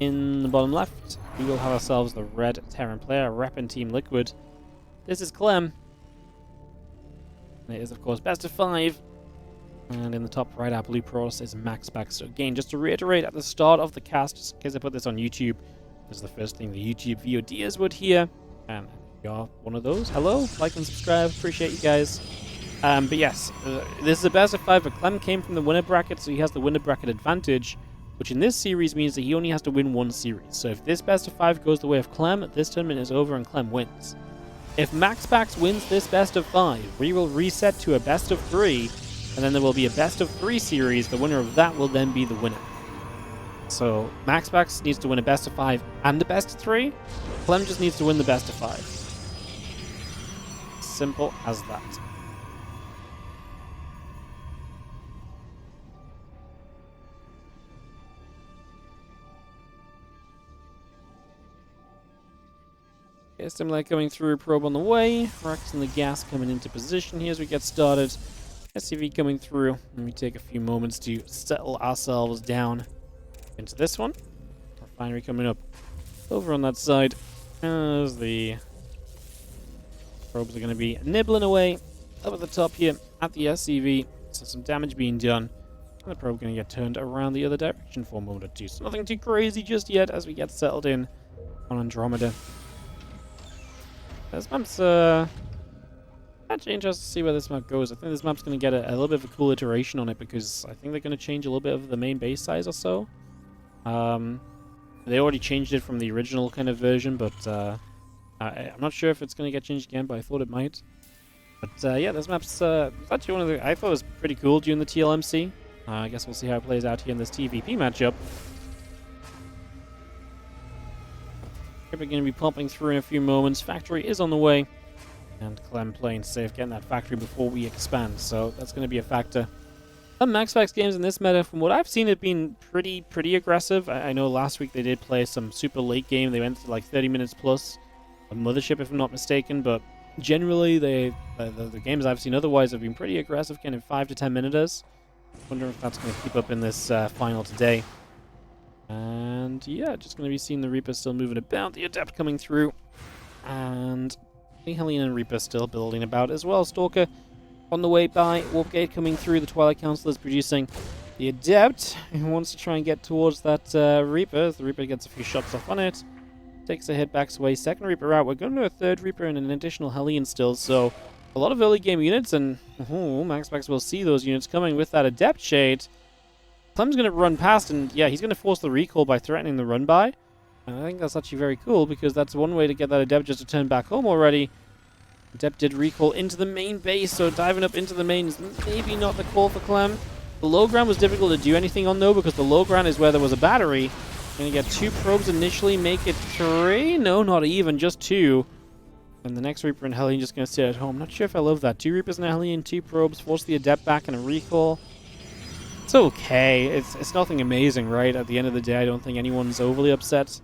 In the bottom left, we will have ourselves the red Terran player, repping Team Liquid. This is Clem. And it is, of course, best of 5. And in the top right, our blue Protoss is MaxPax. So again, just to reiterate at the start of the cast, just in case I put this on YouTube, this is the first thing the YouTube VODers would hear. And if you are one of those, hello, like and subscribe, appreciate you guys. But yes, this is a best of 5, but Clem came from the winner bracket, so he has the winner bracket advantage, which in this series means that he only has to win one series. So if this best of 5 goes the way of Clem, this tournament is over and Clem wins. If MaxPax wins this best of 5, we will reset to a best of 3, and then there will be a best of 3 series. The winner of that will then be the winner. So MaxPax needs to win a best of 5 and a best of 3. Clem just needs to win the best of 5. Simple as that. Okay, Stimuli coming through, probe on the way. Rex and the gas coming into position here as we get started. SCV coming through. Let me take a few moments to settle ourselves down into this one. Refinery coming up over on that side as the probes are going to be nibbling away up at the top here at the SCV. So some damage being done. And the probe going to get turned around the other direction for a moment or two. So nothing too crazy just yet as we get settled in on Andromeda. This map's actually interested to see where this map goes. I think this map's going to get a little bit of a cool iteration on it because I think they're going to change a little bit of the main base size or so. They already changed it from the original kind of version, but I'm not sure if it's going to get changed again, but I thought it might. But yeah, this map's actually one of the... I thought it was pretty cool during the TLMC. I guess we'll see how it plays out here in this TvP matchup. We're going to be pumping through in a few moments. Factory is on the way. And Clem playing safe, getting that factory before we expand. So that's going to be a factor. Some MaxPax games in this meta, from what I've seen, have been pretty aggressive. I know last week they did play some super late game. They went to like 30 minutes plus. A Mothership, if I'm not mistaken. But generally, the games I've seen otherwise have been pretty aggressive, kind of 5 to 10 minutes. Wonder if that's going to keep up in this final today. And yeah, just going to be seeing the Reaper still moving about. The Adept coming through. And the Hellion and Reaper still building about as well. Stalker on the way by. Warp Gate coming through. The Twilight Council is producing the Adept, who wants to try and get towards that Reaper. The Reaper gets a few shots off on it. Takes a hit, backs away. Second Reaper out. We're going to a third Reaper and an additional Hellion still. So a lot of early game units, and MaxPax will see those units coming with that Adept Shade. Clem's going to run past, and yeah, he's going to force the recall by threatening the run by. And I think that's actually very cool, because that's one way to get that Adept just to turn back home already. Adept did recall into the main base, so diving up into the main is maybe not the call for Clem. The low ground was difficult to do anything on, though, because the low ground is where there was a battery. Going to get 2 probes initially, make it 3. No, not even, just 2. And the next Reaper and Hellion just going to sit at home. Not sure if I love that. 2 Reapers and a Hellion, 2 probes, force the Adept back and a recall. It's okay. It's nothing amazing, right? At the end of the day, I don't think anyone's overly upset.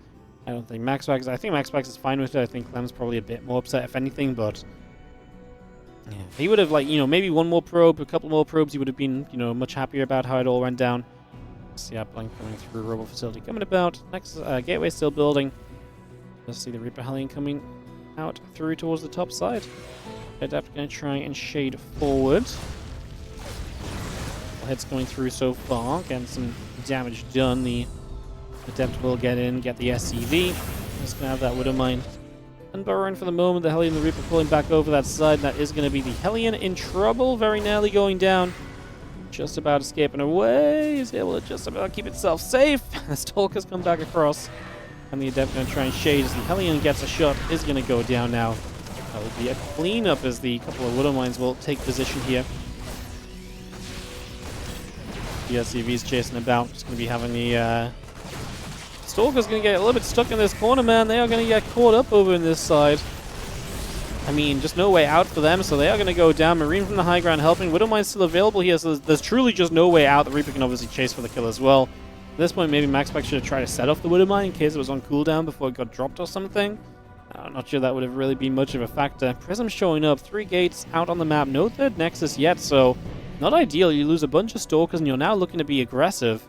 I don't think MaxPax... I think MaxPax is fine with it. I think Clem's probably a bit more upset, if anything, but... yeah. He would have, like, maybe one more probe, a couple more probes, he would have been, much happier about how it all went down. See Uplink coming through, Robo Facility coming about. Next, Gateway still building. Let's see the Reaper Hellion coming out through towards the top side. Adept going to try and shade forward. Heads going through so far, getting some damage done. The Adept will get in, get the SCV. Just going to have that Widow Mine unburrowing for the moment. The Hellion and the Reaper pulling back over that side. That is going to be the Hellion in trouble, very nearly going down. Just about escaping away. He's able to just about keep itself safe. The Stalker's come back across. And the Adept going to try and shade as the Hellion gets a shot. Is going to go down now. That will be a cleanup as the couple of Widow Mines will take position here. The SCV's chasing about. Just going to be having the Stalker's going to get a little bit stuck in this corner, man. They are going to get caught up over in this side. I mean, just no way out for them, so they are going to go down. Marine from the high ground helping. Widow Mine's still available here, so there's truly just no way out. The Reaper can obviously chase for the kill as well. At this point, maybe MaxPax should have tried to set off the Widow Mine in case it was on cooldown before it got dropped or something. I'm not sure that would have really been much of a factor. Prism showing up. 3 gates out on the map. No third Nexus yet, so not ideal. You lose a bunch of Stalkers, and you're now looking to be aggressive.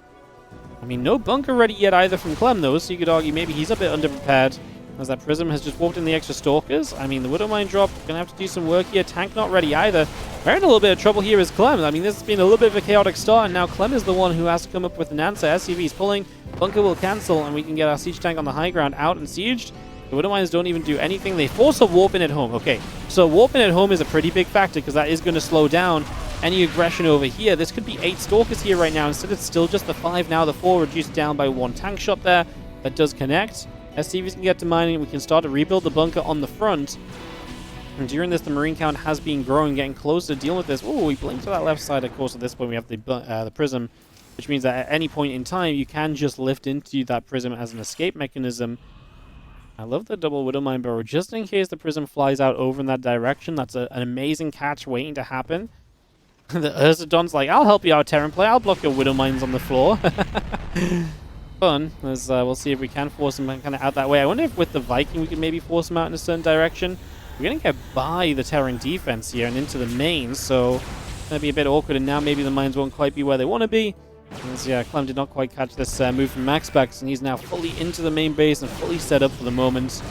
I mean, no bunker ready yet either from Clem, though, so you could argue maybe he's a bit underprepared, as that Prism has just walked in the extra Stalkers. I mean, the Widow Mine drop, gonna have to do some work here. Tank not ready either. We're in a little bit of trouble here as Clem. I mean, this has been a little bit of a chaotic start, and now Clem is the one who has to come up with an answer. SCV's pulling, bunker will cancel, and we can get our siege tank on the high ground out and sieged. The Widow Mines don't even do anything. They force a warp in at home. Okay, so warp in at home is a pretty big factor, because that is going to slow down any aggression over here. This could be 8 Stalkers here right now. Instead, it's still just the 5 now. The 4 reduced down by 1 tank shot there. That does connect. SCVs can get to mining. We can start to rebuild the bunker on the front. And during this, the Marine count has been growing, getting closer to dealing with this. Oh, we blink to that left side. Of course, at this point, we have the Prism, which means that at any point in time, you can just lift into that Prism as an escape mechanism. I love the double Widow Mine Burrow, just in case the Prism flies out over in that direction. That's an amazing catch waiting to happen. The Urzadon's like, I'll help you out, Terran player. I'll block your Widow Mines on the floor. Fun, as we'll see if we can force him kind of out that way. I wonder if with the Viking we can maybe force him out in a certain direction. We're going to get by the Terran defense here and into the main, so it's going to be a bit awkward, and now maybe the mines won't quite be where they want to be. As, yeah, Clem did not quite catch this move from MaxPax, and he's now fully into the main base and fully set up for the moment.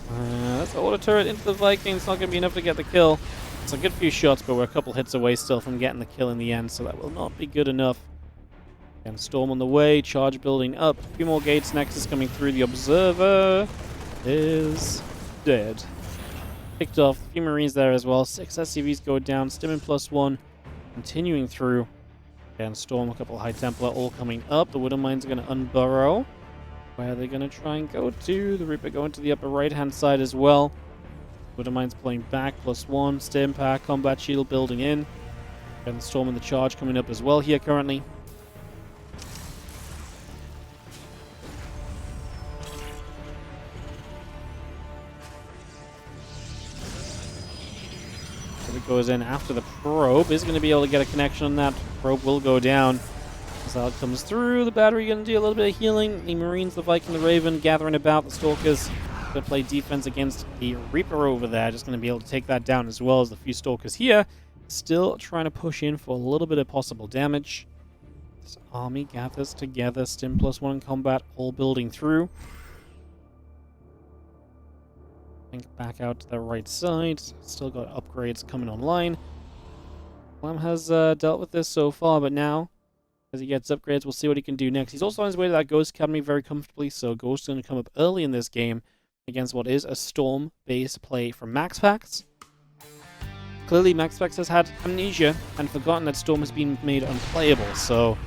That's the auto turret into the Viking. It's not going to be enough to get the kill. It's a good few shots, but we're a couple hits away still from getting the kill in the end, so that will not be good enough. And Storm on the way, charge building up. A few more gates, Nexus coming through. The Observer is dead. Picked off a few Marines there as well. 6 SCVs go down. Stimmin +1 continuing through. And Storm, a couple of High Templar all coming up. The Widow Mines are going to unburrow. Where are they going to try and go to? The Reaper going to the upper right-hand side as well. Widow Mines pulling back, +1. Stim pack, combat shield building in. And Storm and the charge coming up as well here currently. It goes in after the probe. Is going to be able to get a connection on that. Probe will go down. As that comes through, the battery going to do a little bit of healing. The Marines, the Viking, the Raven gathering about. The Stalkers going to play defense against the Reaper over there. Just going to be able to take that down as well as the few Stalkers here. Still trying to push in for a little bit of possible damage. This army gathers together. Stim +1 in combat, all building through. Back out to the right side. Still got upgrades coming online. Clem has dealt with this so far, but now, as he gets upgrades, we'll see what he can do next. He's also on his way to that Ghost Academy very comfortably, so Ghost is going to come up early in this game against what is a Storm base play from MaxPax. Clearly, MaxPax has had amnesia and forgotten that Storm has been made unplayable, so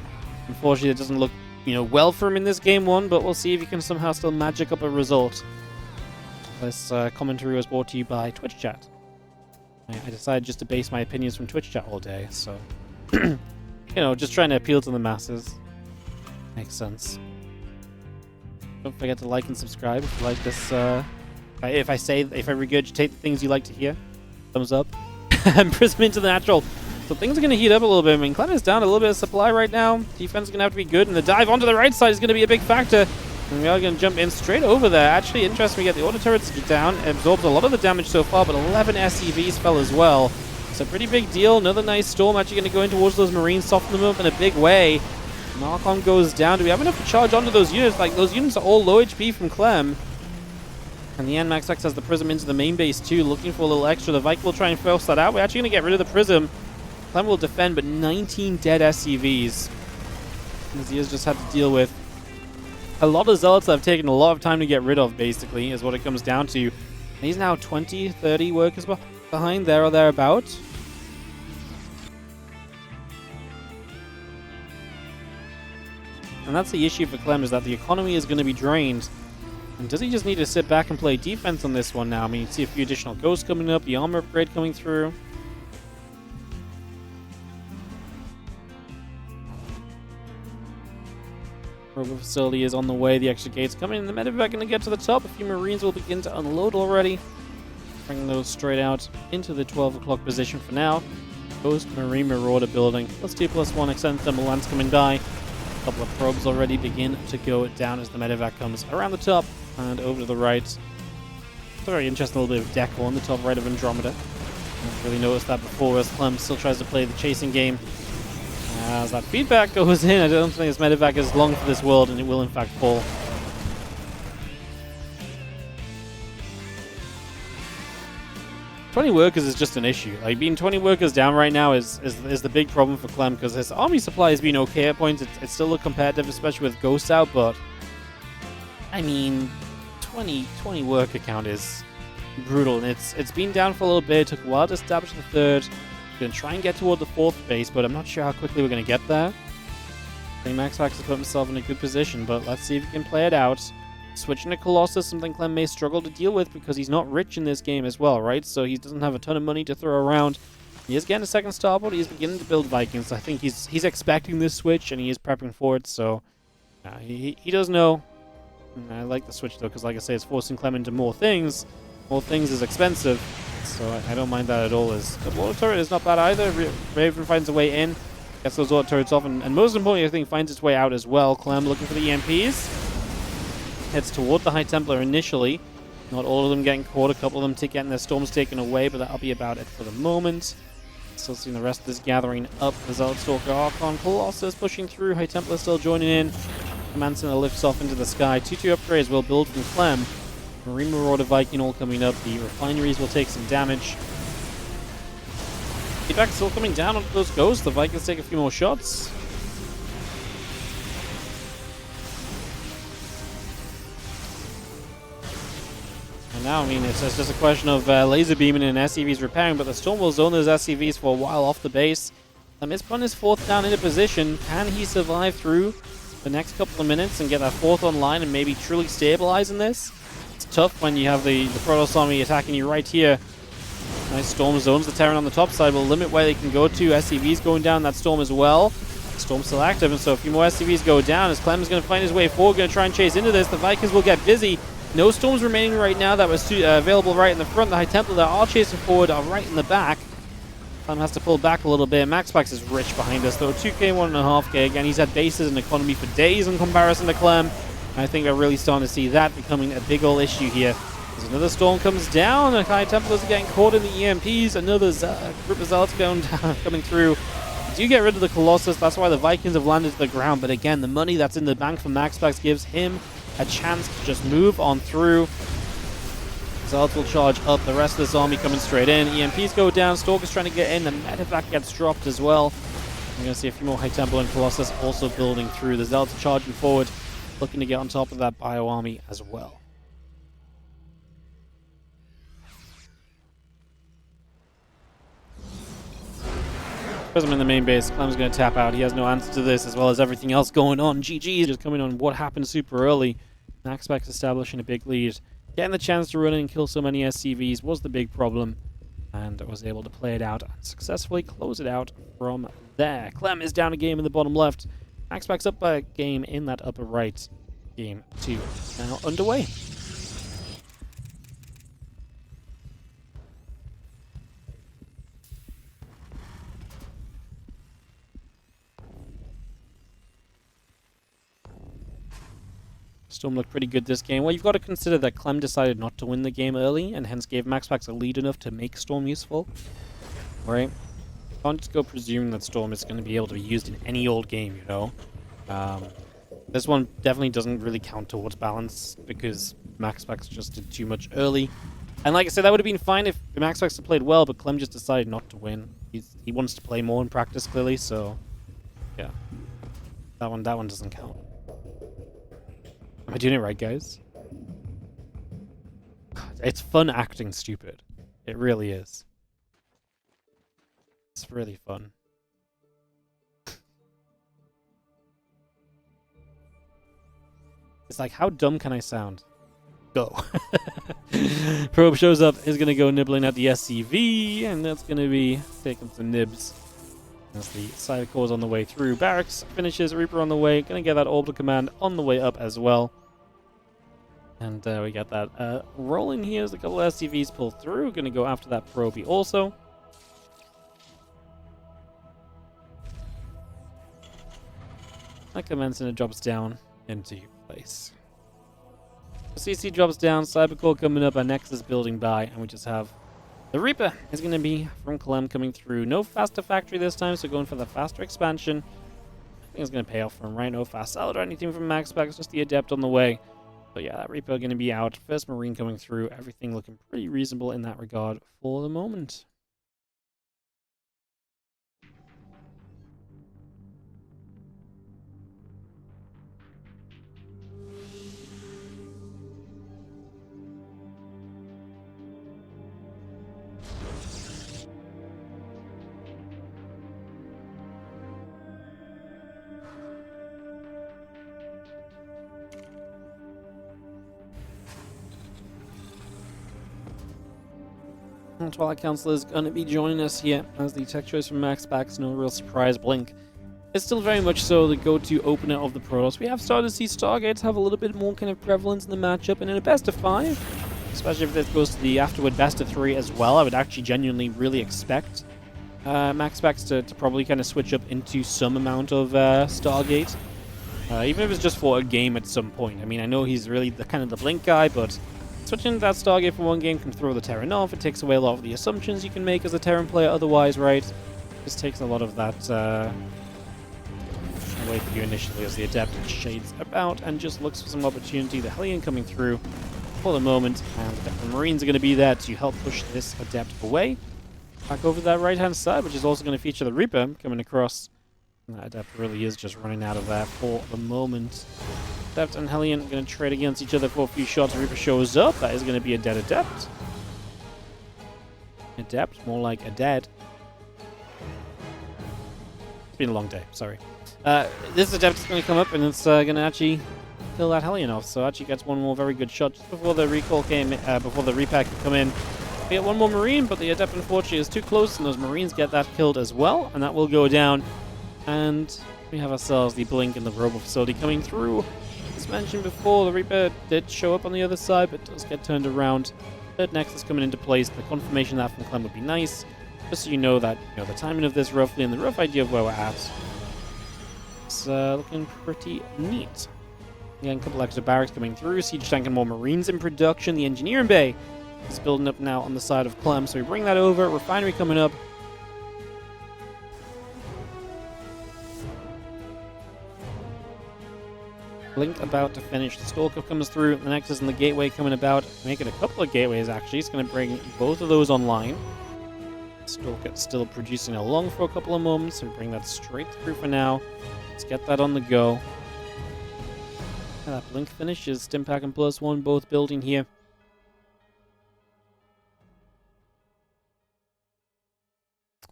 unfortunately it doesn't look, well for him in this game 1, but we'll see if he can somehow still magic up a result. This commentary was brought to you by Twitch Chat. I decided just to base my opinions from Twitch Chat all day, so just trying to appeal to the masses. Makes sense. Don't forget to like and subscribe if you like this. If I regurgitate the things you like to hear, thumbs up. And Prism into the natural. So things are going to heat up a little bit. I mean, Clem is down a little bit of supply right now. Defense is going to have to be good, and the dive onto the right side is going to be a big factor. And we are going to jump in straight over there. Actually, interesting, we get the auto turrets down. It absorbs a lot of the damage so far, but 11 SCVs fell as well. It's a pretty big deal. Another nice Storm actually going to go in towards those Marines, soften them up in a big way. Knock-on goes down. Do we have enough to charge onto those units? Like, those units are all low HP from Clem. And the end, MaxPax has the Prism into the main base too, looking for a little extra. The Viking will try and force that out. We're actually going to get rid of the Prism. Clem will defend, but 19 dead SCVs. As he has just had to deal with a lot of Zealots that have taken a lot of time to get rid of, basically, is what it comes down to. And he's now 20, 30 workers behind, there or thereabouts. And that's the issue for Clem, is that the economy is going to be drained. And does he just need to sit back and play defense on this one now? I mean, you see a few additional ghosts coming up, the armor upgrade coming through. Robo facility is on the way. The extra gates coming in. The medevac going to get to the top. A few Marines will begin to unload already. Bringing those straight out into the 12 o'clock position for now. Ghost Marine Marauder building. Plus 2/+1 extended thermal lance coming by. A couple of probes already begin to go down as the medevac comes around the top and over to the right. It's a very interesting little bit of decal on the top right of Andromeda. I haven't really noticed that before, as Clem still tries to play the chasing game. As that feedback goes in, I don't think this medevac is long for this world, and it will in fact fall. "20 workers is just an issue. Like, being 20 workers down right now is the big problem for Clem, because his army supply has been okay at points. It's still look competitive, especially with Ghosts out, but I mean, 20 worker count is brutal, and it's been down for a little bit. It took a while to establish the third. Gonna try and get toward the fourth base, but I'm not sure how quickly we're gonna get there. I think MaxPax has put himself in a good position, but let's see if he can play it out. Switching to Colossus, something Clem may struggle to deal with because he's not rich in this game as well, right? So he doesn't have a ton of money to throw around. He is getting a second starboard. He's beginning to build Vikings. I think he's expecting this switch, and he is prepping for it, so he does know. And I like the switch, though, because like I say, it's forcing Clem into more things. More things is expensive, so I don't mind that at all. As the water turret is not bad either. Raven finds a way in, gets those water turrets off, and most importantly, I think, finds its way out as well. Clem looking for the EMPs. Heads toward the High Templar initially. Not all of them getting caught. A couple of them getting their storms taken away, but that'll be about it for the moment. Still seeing the rest of this gathering up. The Zealot Stalker, Archon, Colossus pushing through. High Templar still joining in. Command Center lifts off into the sky. 2-2 upgrades will build from Clem. Marine Marauder Viking all coming up. The refineries will take some damage. Feedback still coming down onto those ghosts. The Vikings take a few more shots. And now, I mean, it's just a question of laser beaming and SCVs repairing, but the Storm will zone those SCVs for a while off the base. Is putting his fourth down into position. Can he survive through the next couple of minutes and get that fourth online and maybe truly stabilizing this? It's tough when you have the Protoss army attacking you right here. Nice Storm zones the Terran on the top side, will limit where they can go to. SCVs going down that Storm as well. Storm still active, and so a few more SCVs go down as Clem is going to find his way forward, going to try and chase into this. The Vikings will get busy. No Storms remaining right now. That was available right in the front. The High Templar that are chasing forward are right in the back. Clem has to pull back a little bit. MaxPax is rich behind us, though. 2k, 1.5k. Again, he's had bases and economy for days in comparison to Clem. I think we're really starting to see that becoming a big old issue here. As another Storm comes down, the High Templars are getting caught in the EMPs. Another group of Zealots going down, coming through. Do get rid of the Colossus. That's why the Vikings have landed to the ground. But again, the money that's in the bank from MaxPax gives him a chance to just move on through. Zealots will charge up. The rest of this army coming straight in. EMPs go down. Stalker's trying to get in. The medevac gets dropped as well. We're going to see a few more High Templar and Colossus also building through. The Zealots are charging forward, looking to get on top of that bio army as well. Because I'm in the main base, Clem's going to tap out. He has no answer to this, as well as everything else going on. GG is just coming on what happened super early. MaxPax establishing a big lead. Getting the chance to run in and kill so many SCVs was the big problem. And was able to play it out and successfully close it out from there. Clem is down a game in the bottom left. MaxPax up by a game in that upper right. Game 2 now underway. Storm looked pretty good this game. Well, you've got to consider that Clem decided not to win the game early, and hence gave MaxPax a lead enough to make Storm useful. Right? Can't just go presuming that Storm is going to be able to be used in any old game, you know? This one definitely doesn't really count towards balance, because MaxPax just did too much early. And like I said, that would have been fine if MaxPax had played well, but Clem just decided not to win. He wants to play more in practice, clearly, so... yeah. That one doesn't count. Am I doing it right, guys? It's fun acting stupid. It really is. It's really fun. It's like, how dumb can I sound? Go. Probe shows up, is going to go nibbling at the SCV, and that's going to be taking some nibs. As the side cores on the way through. Barracks finishes, Reaper on the way. Going to get that orbital command on the way up as well. And we got that rolling here as a couple of SCVs pull through. Going to go after that probie also. That command center drops down into place. CC drops down, Cybercore coming up, our Nexus building by, and we just have the Reaper is going to be from Clem coming through. No faster factory this time, so going for the faster expansion. think it's going to pay off for him, right? No fast salad or anything from MaxPax, just the Adept on the way. But yeah, that Reaper going to be out. First Marine coming through. Everything looking pretty reasonable in that regard for the moment. Twilight Council is going to be joining us here as the tech choice from MaxPax. No real surprise. Blink is still very much so the go-to opener of the Protoss. We have started to see Stargates have a little bit more kind of prevalence in the matchup, and in a best of 5, especially if this goes to the afterward best of 3 as well, I would actually genuinely really expect MaxPax to probably kind of switch up into some amount of Stargate, even if it's just for a game at some point. I mean, I know he's really the kind of the Blink guy, but switching to that Stargate for one game can throw the Terran off. It takes away a lot of the assumptions you can make as a Terran player otherwise, right? Just takes a lot of that away from you initially as the Adept shades about and just looks for some opportunity. The Hellion coming through for the moment, and the Marines are going to be there to help push this Adept away. Back over to that right-hand side, which is also going to feature the Reaper coming across. And that Adept really is just running out of there for the moment. Adept and Hellion going to trade against each other for a few shots. Reaper shows up. That is going to be a dead Adept. Adept, more like a dead. It's been a long day, sorry. This Adept is going to come up and it's going to actually kill that Hellion off. So actually gets one more very good shot just before the recall came, before the repack could come in. We get one more Marine, but the Adept unfortunately is too close, and those Marines get that killed as well, and that will go down. And we have ourselves the Blink and the Robo Facility coming through. As mentioned before, the Reaper did show up on the other side, but does get turned around. Third Nexus coming into place. The confirmation of that from Clem would be nice, just so you know that the timing of this roughly and the rough idea of where we're at. It's looking pretty neat. Again, a couple extra barracks coming through. Siege tank and more Marines in production. The Engineering Bay is building up now on the side of Clem, so we bring that over. Refinery coming up. Blink about to finish. The Stalker comes through. The Nexus and the Gateway coming about. Making a couple of Gateways, actually. It's going to bring both of those online. Stalker still producing along for a couple of moments, so we bring that straight through for now. Let's get that on the go. And that Blink finishes. Stimpack and +1 both building here.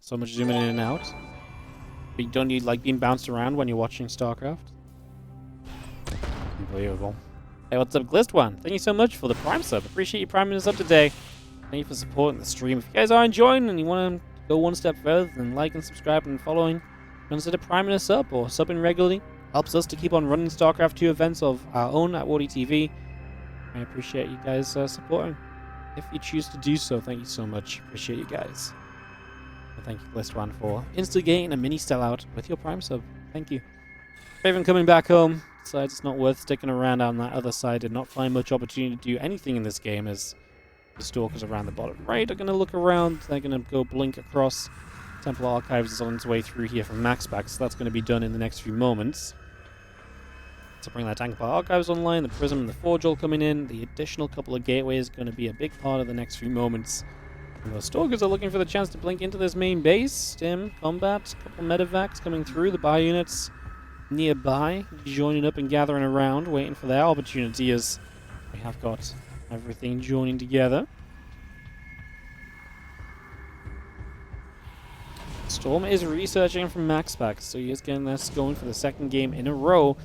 So much zooming in and out. But you don't need like being bounced around when you're watching StarCraft. Unbelievable. Hey, what's up, Glist1? Thank you so much for the Prime sub. Appreciate you priming us up today. Thank you for supporting the stream. If you guys are enjoying and you want to go one step further than liking, subscribing, and following, consider priming us up or subbing regularly. Helps us to keep on running StarCraft 2 events of our own at WardiTV. I appreciate you guys supporting. If you choose to do so, thank you so much. Appreciate you guys. And thank you, Glist1, for instigating a mini sellout with your Prime sub. Thank you. Raven coming back home. Decides it's not worth sticking around on that other side. Did not find much opportunity to do anything in this game as the Stalkers around the bottom right are going to look around. They're going to go Blink across. Templar Archives is on its way through here from MaxPax, so that's going to be done in the next few moments. To bring that Templar Archives online, the Prism and the Forge all coming in. The additional couple of gateways are going to be a big part of the next few moments. And the Stalkers are looking for the chance to blink into this main base. Stim, combat, a couple medevacs coming through. The buy units nearby, joining up and gathering around, waiting for their opportunity as we have got everything joining together. Storm is researching from MaxPax, so he is getting this going for the second game in a row.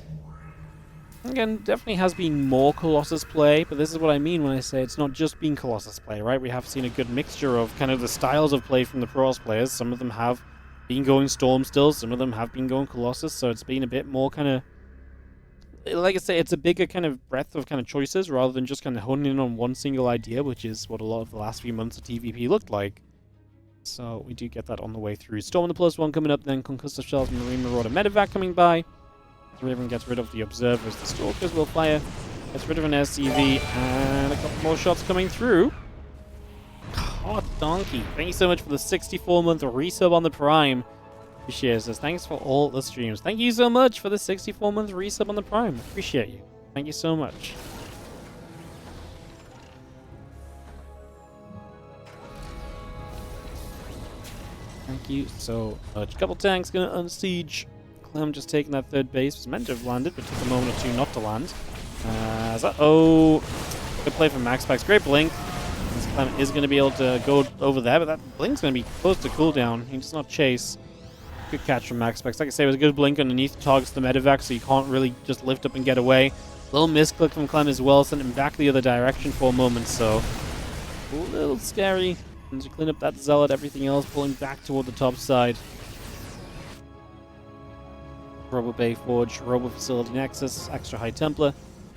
Again, definitely has been more Colossus play, but this is what I mean when I say it's not just been Colossus play, right? We have seen a good mixture of kind of the styles of play from the Protoss players. Some of them have been going Storm still, some of them have been going Colossus, so it's been a bit more kind of, like I say, it's a bigger kind of breadth of kind of choices rather than just kind of honing in on one single idea, which is what a lot of the last few months of TvP looked like. So we do get that on the way through. Storm and the +1 coming up, then Concussive Shells, Marine Marauder, Medevac coming by. The Raven gets rid of the Observers. The Stalkers will fire. Gets rid of an SCV, and a couple more shots coming through. Hot Donkey, thank you so much for the 64-month resub on the Prime. Appreciate it. Says, thanks for all the streams. Thank you so much for the 64-month resub on the Prime. Appreciate you. Thank you so much. Thank you so much. Couple tanks gonna unsiege. Clem just taking that third base. Was meant to have landed, but took a moment or two not to land. Oh, good play from MaxPax. Great blink. This Clem is going to be able to go over there, but that blink's going to be close to cooldown. He does not chase. Good catch from MaxPax. Like I say, it was a good blink underneath. Targets the medevac, so you can't really just lift up and get away. Little misclick from Clem as well, sent him back the other direction for a moment, so a little scary. And to clean up that zealot, everything else pulling back toward the top side. Robo Bay Forge, Robo Facility Nexus, extra high Templar.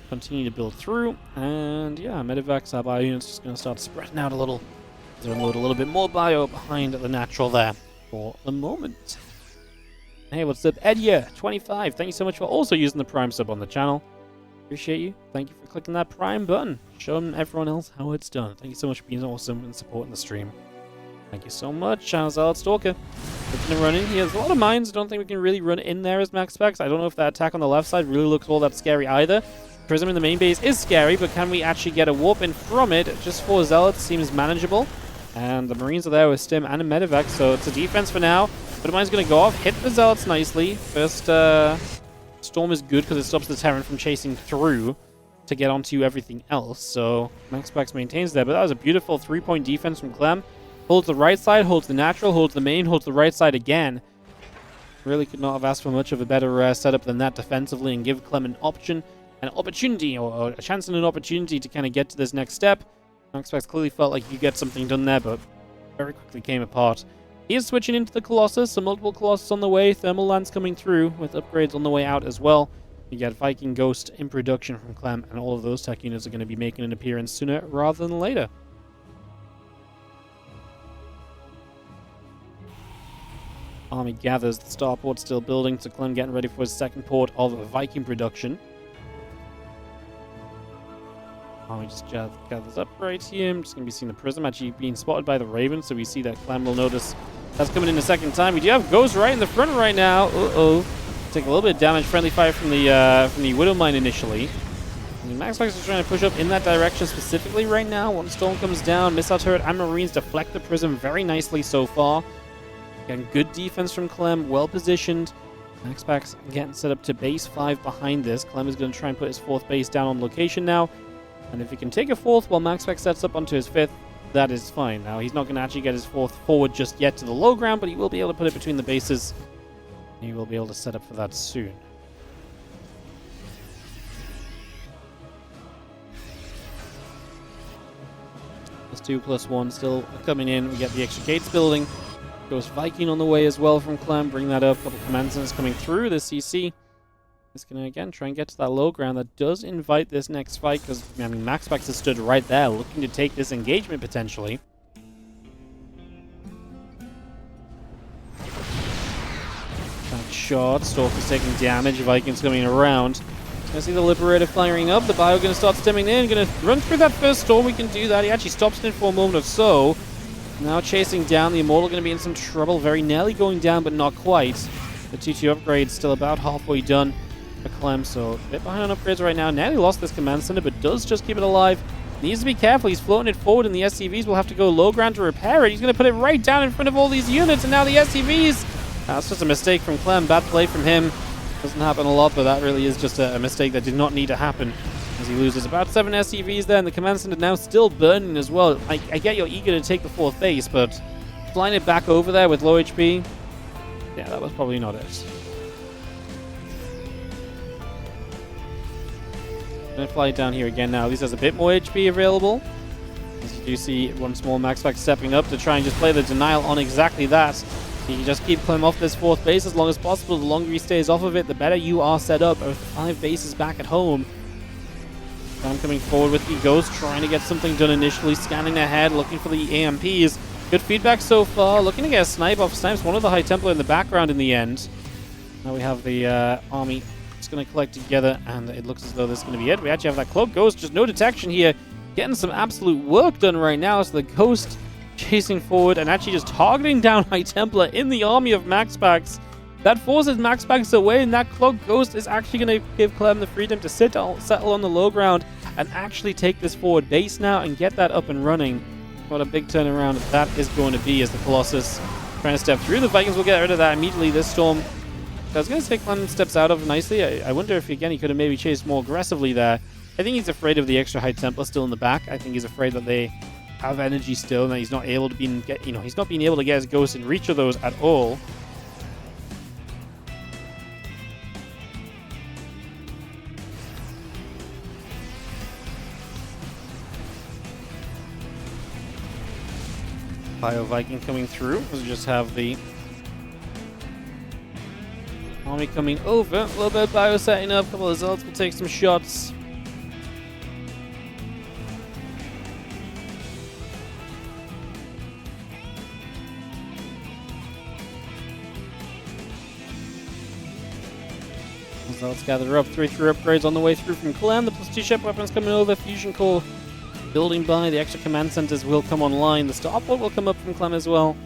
Continue to build through, and yeah, medevacs, our bio units just going to start spreading out a little. To unload a little bit more bio behind the natural there for the moment. Hey, what's up, Edya25? Thank you so much for also using the Prime sub on the channel. Appreciate you. Thank you for clicking that Prime button. Showing everyone else how it's done. Thank you so much for being awesome and supporting the stream. Thank you so much, Channel Zealot Stalker. Looking to run in here. There's a lot of mines. I don't think we can really run in there as MaxPax. I don't know if that attack on the left side really looks all that scary either. Prism in the main base is scary, but can we actually get a warp in from it? Just 4 Zealots seems manageable. And the Marines are there with Stim and a medevac, so it's a defense for now. But mine's going to go off, hit the Zealots nicely. First Storm is good because it stops the Terran from chasing through to get onto everything else. So MaxPax maintains there, but that was a beautiful 3-point defense from Clem. Holds the right side, holds the natural, holds the main, holds the right side again. Really could not have asked for much of a better setup than that defensively and give Clem an option. An opportunity, or a chance and an opportunity to kind of get to this next step. MaxPax clearly felt like you get something done there, but very quickly came apart. He is switching into the Colossus, so multiple Colossus on the way. Thermal Lance coming through with upgrades on the way out as well. You get Viking Ghost in production from Clem, and all of those tech units are going to be making an appearance sooner rather than later. Army gathers, the starport still building, so Clem getting ready for his second port of Viking production. Army just gathers up right here. I'm just going to be seeing the Prism actually being spotted by the Raven, so we see that Clem will notice that's coming in a second time. We do have Ghost right in the front right now. Uh-oh. Take a little bit of damage. Friendly fire from the Widow Mine initially. And MaxPax is trying to push up in that direction specifically right now. One Storm comes down. Missile Turret and Marines deflect the Prism very nicely so far. Again, good defense from Clem. Well positioned. MaxPax getting set up to base 5 behind this. Clem is going to try and put his 4th base down on location now. And if he can take a 4th while MaxPax sets up onto his 5th, that is fine. Now, he's not going to actually get his 4th forward just yet to the low ground, but he will be able to put it between the bases. He will be able to set up for that soon. +2/+1 still coming in. We get the extra gates building. Ghost Viking on the way as well from Clem. Bring that up. A couple command centers coming through the CC. It's going to, again, try and get to that low ground. That does invite this next fight, because, I mean, MaxPax has stood right there, looking to take this engagement, potentially. Back shot. Stalker's taking damage. Vikings coming around. Going to see the Liberator firing up. The Bio going to start stemming in. Going to run through that first Storm. We can do that. He actually stops it for a moment or so. Now chasing down. The Immortal going to be in some trouble. Very nearly going down, but not quite. The 2-2 upgrade still about halfway done for Clem, so a bit behind on upgrades right now. Nearly lost this command center, but does just keep it alive. Needs to be careful. He's floating it forward, and the SCVs will have to go low ground to repair it. He's going to put it right down in front of all these units, and now the SCVs. That's just a mistake from Clem. Bad play from him. Doesn't happen a lot, but that really is just a mistake that did not need to happen, as he loses about 7 SCVs there, and the command center now still burning as well. I get you're eager to take the 4th base, but flying it back over there with low HP, yeah, that was probably not it. Going to fly it down here again now. At least has a bit more HP available. As you do see once more MaxPax stepping up to try and just play the denial on exactly that. You can just keep Clem off this 4th base as long as possible. The longer he stays off of it, the better you are set up with 5 bases back at home. Clem coming forward with the Ghost, trying to get something done initially, scanning ahead, looking for the AMPs. Good feedback so far. Looking to get a snipe off. Snipes one of the High Templar in the background in the end. Now we have the army just going to collect together, and it looks as though this is going to be it. We actually have that Cloak Ghost. Just no detection here. Getting some absolute work done right now. So the Ghost chasing forward and actually just targeting down High Templar in the army of MaxPax. That forces MaxPax away, and that Cloak Ghost is actually going to give Clem the freedom to settle on the low ground and actually take this forward base now and get that up and running. What a big turnaround that is going to be as the Colossus trying to step through. The Vikings will get rid of that immediately. This Storm, I was going to say Clem steps out of nicely. I wonder if, again, he could have maybe chased more aggressively there. I think he's afraid of the extra High Templar still in the back. I think he's afraid that they have energy still and that he's not able to he's not being able to get his Ghost in reach of those at all. Bio Viking coming through. We'll just have the army coming over. A little bit of Bio setting up. A couple of Zealots will take some shots. Zealots gather up. 3-3 upgrades on the way through from Clem. The +2 ship weapons coming over. Fusion core building by. The extra command centers will come online. The starport will come up from Clem as well.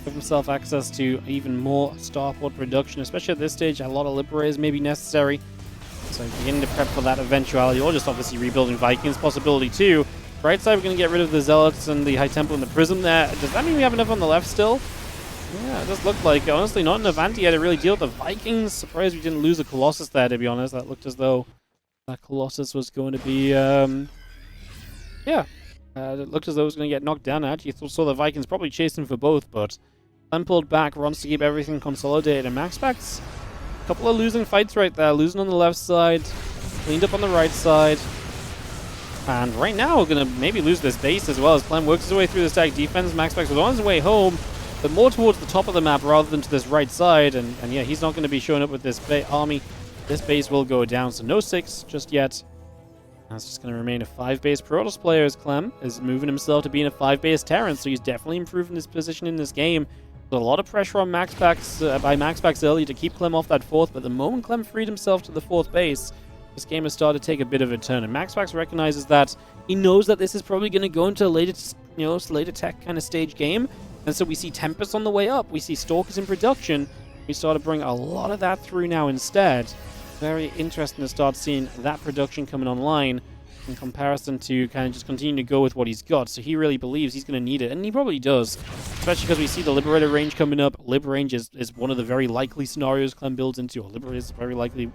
Give himself access to even more starport production, especially at this stage. A lot of liberators may be necessary. So beginning to prep for that eventuality, or just obviously rebuilding Vikings possibility too. Right side, we're going to get rid of the Zealots and the High Templar and the Prism there. Does that mean we have enough on the left still? Yeah, it does look like. Honestly, not enough anti to really deal with the Vikings. Surprised we didn't lose a Colossus there, to be honest. That looked as though that Colossus was going to be... it looked as though it was going to get knocked down. I actually saw the Vikings probably chasing for both, but Clem pulled back, wants to keep everything consolidated. And MaxPax, a couple of losing fights right there. Losing on the left side, cleaned up on the right side. And right now, we're going to maybe lose this base as well as Clem works his way through the stack defense. MaxPax was on his way home, but more towards the top of the map rather than to this right side. And yeah, he's not going to be showing up with this army. This base will go down, so no 6 just yet. That's just going to remain a 5-base Protoss player as Clem is moving himself to being a 5-base Terran, so he's definitely improving his position in this game. There's a lot of pressure on MaxPax by MaxPax early to keep Clem off that 4th, but the moment Clem freed himself to the 4th base, this game has started to take a bit of a turn, and MaxPax recognizes that he knows that this is probably going to go into a later tech kind of stage game, and so we see Tempest on the way up, we see Stalkers in production, we start to bring a lot of that through now instead. Very interesting to start seeing that production coming online in comparison to kind of just continuing to go with what he's got. So he really believes he's going to need it, and he probably does, especially because we see the Liberator range coming up. Lib range is one of the very likely scenarios Clem builds into, or Liberator is very likely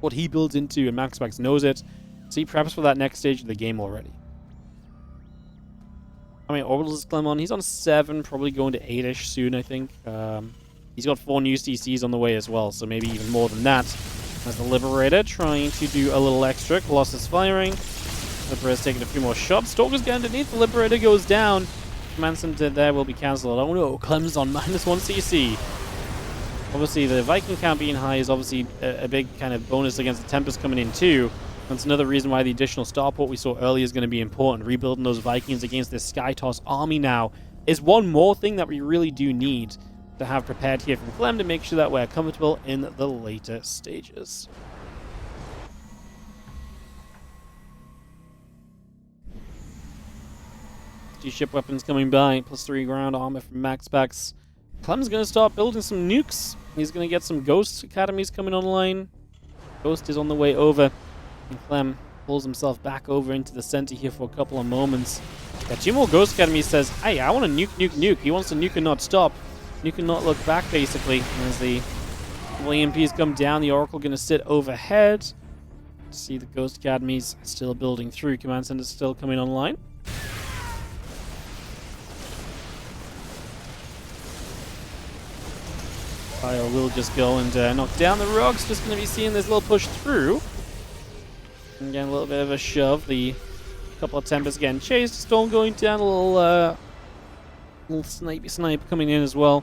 what he builds into, and MaxPax knows it. So he preps for that next stage of the game already. I mean, Orbitals is Clem on. He's on 7, probably going to 8-ish soon, I think. He's got 4 new CCs on the way as well, so maybe even more than that. As the Liberator trying to do a little extra. Colossus firing. Liberator's taking a few more shots. Stalkers get underneath. The Liberator goes down. Command Center there will be cancelled. Oh no, Clem's on -1 CC. Obviously, the Viking count being high is obviously a big kind of bonus against the Tempest coming in too. That's another reason why the additional starport we saw earlier is going to be important. Rebuilding those Vikings against this Skytoss army now is one more thing that we really do need to have prepared here from Clem to make sure that we're comfortable in the later stages. Two ship weapons coming by, +3 ground armor from MaxPax. Clem's going to start building some nukes. He's going to get some Ghost Academies coming online. Ghost is on the way over, and Clem pulls himself back over into the center here for a couple of moments. Yeah, 2 more Ghost Academies says, hey, I want to nuke. He wants to nuke and not stop. You can not look back, basically. As the EMPs come down, the Oracle going to sit overhead. See the Ghost Academies still building through. Command Center's still coming online. Fire will just go and knock down the rocks. Just going to be seeing this little push through. And again, a little bit of a shove. The couple of Tempests getting chased. Storm going down. A little snipe coming in as well.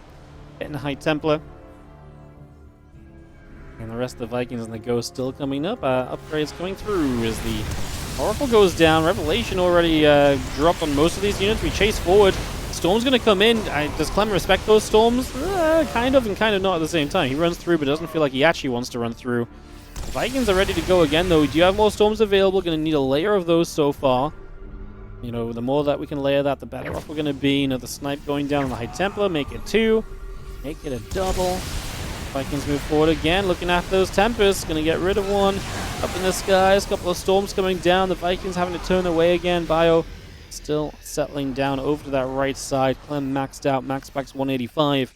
Getting a High Templar. And the rest of the Vikings and the Ghost still coming up. Upgrades coming through as the Oracle goes down. Revelation already dropped on most of these units. We chase forward. Storm's going to come in. Does Clem respect those Storms? Kind of and kind of not at the same time. He runs through but doesn't feel like he actually wants to run through. Vikings are ready to go again though. We do have more Storms available. Going to need a layer of those so far. You know, the more that we can layer that, the better off we're going to be. Another snipe going down on the High Templar. Make it 2. Make it a double. Vikings move forward again, looking after those Tempests. Going to get rid of one. Up in the skies, a couple of storms coming down. The Vikings having to turn away again. Bio still settling down over to that right side. Clem maxed out, MaxPax 185.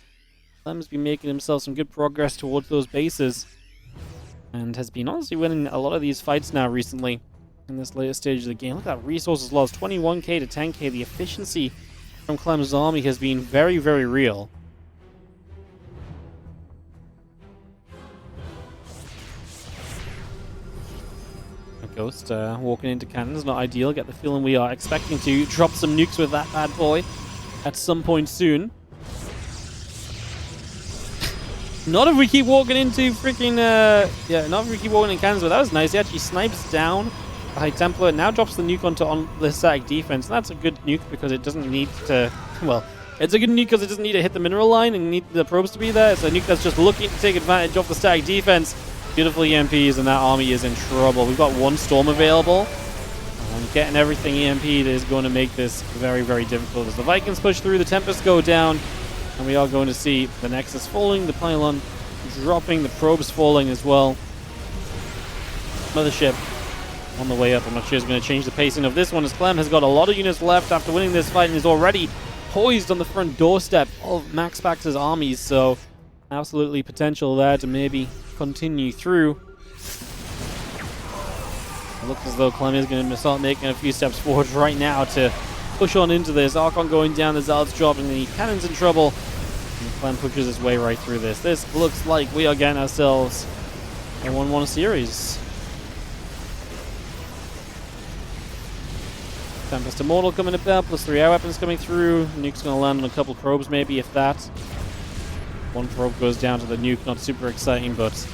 Clem's been making himself some good progress towards those bases. And has been honestly winning a lot of these fights now recently in this later stage of the game. Look at that resources lost, 21k to 10k. The efficiency from Clem's army has been very, very real. Ghost walking into cannons, not ideal. Get the feeling we are expecting to drop some nukes with that bad boy at some point soon. Not if we keep walking into freaking, not if we keep walking in cannons, but that was nice. He actually snipes down the High Templar, now drops the nuke on the static defense. And that's a good nuke because it doesn't need to, well, it's a good nuke because it doesn't need to hit the mineral line and need the probes to be there. It's a nuke that's just looking to take advantage of the static defense. Beautiful EMPs, and that army is in trouble. We've got one storm available. Getting everything EMP'd is going to make this very, very difficult. As the Vikings push through, the Tempests go down, and we are going to see the Nexus falling, the pylon dropping, the probes falling as well. Mothership on the way up. I'm not sure it's going to change the pacing of this one, as Clem has got a lot of units left after winning this fight and is already poised on the front doorstep of MaxPax's armies, so absolutely potential there to maybe continue through. It looks as though Clem is going to start making a few steps forward right now to push on into this. Archon going down, the Zealots dropping, the Cannon's in trouble. And Clem pushes his way right through this. This looks like we are getting ourselves a 1-1 series. Tempest Immortal coming about, plus 3 air weapons coming through. Nuke's going to land on a couple probes maybe, if that. One probe goes down to the nuke, not super exciting, but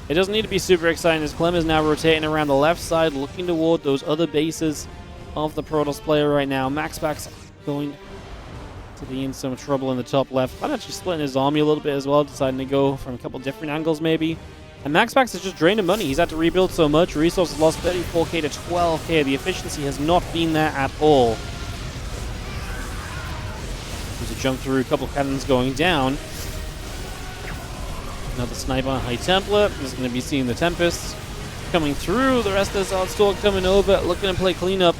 it doesn't need to be super exciting as Clem is now rotating around the left side, looking toward those other bases of the Protoss player right now. MaxPax going to be in some trouble in the top left. I'm actually splitting his army a little bit as well, deciding to go from a couple different angles maybe. And MaxPax has just drained him money. He's had to rebuild so much. Resources lost 34k to 12k. The efficiency has not been there at all. There's a jump through, a couple cannons going down. Another sniper on High Templar. Is going to be seeing the Tempests coming through. The rest of the Solid Storm coming over, looking to play cleanup.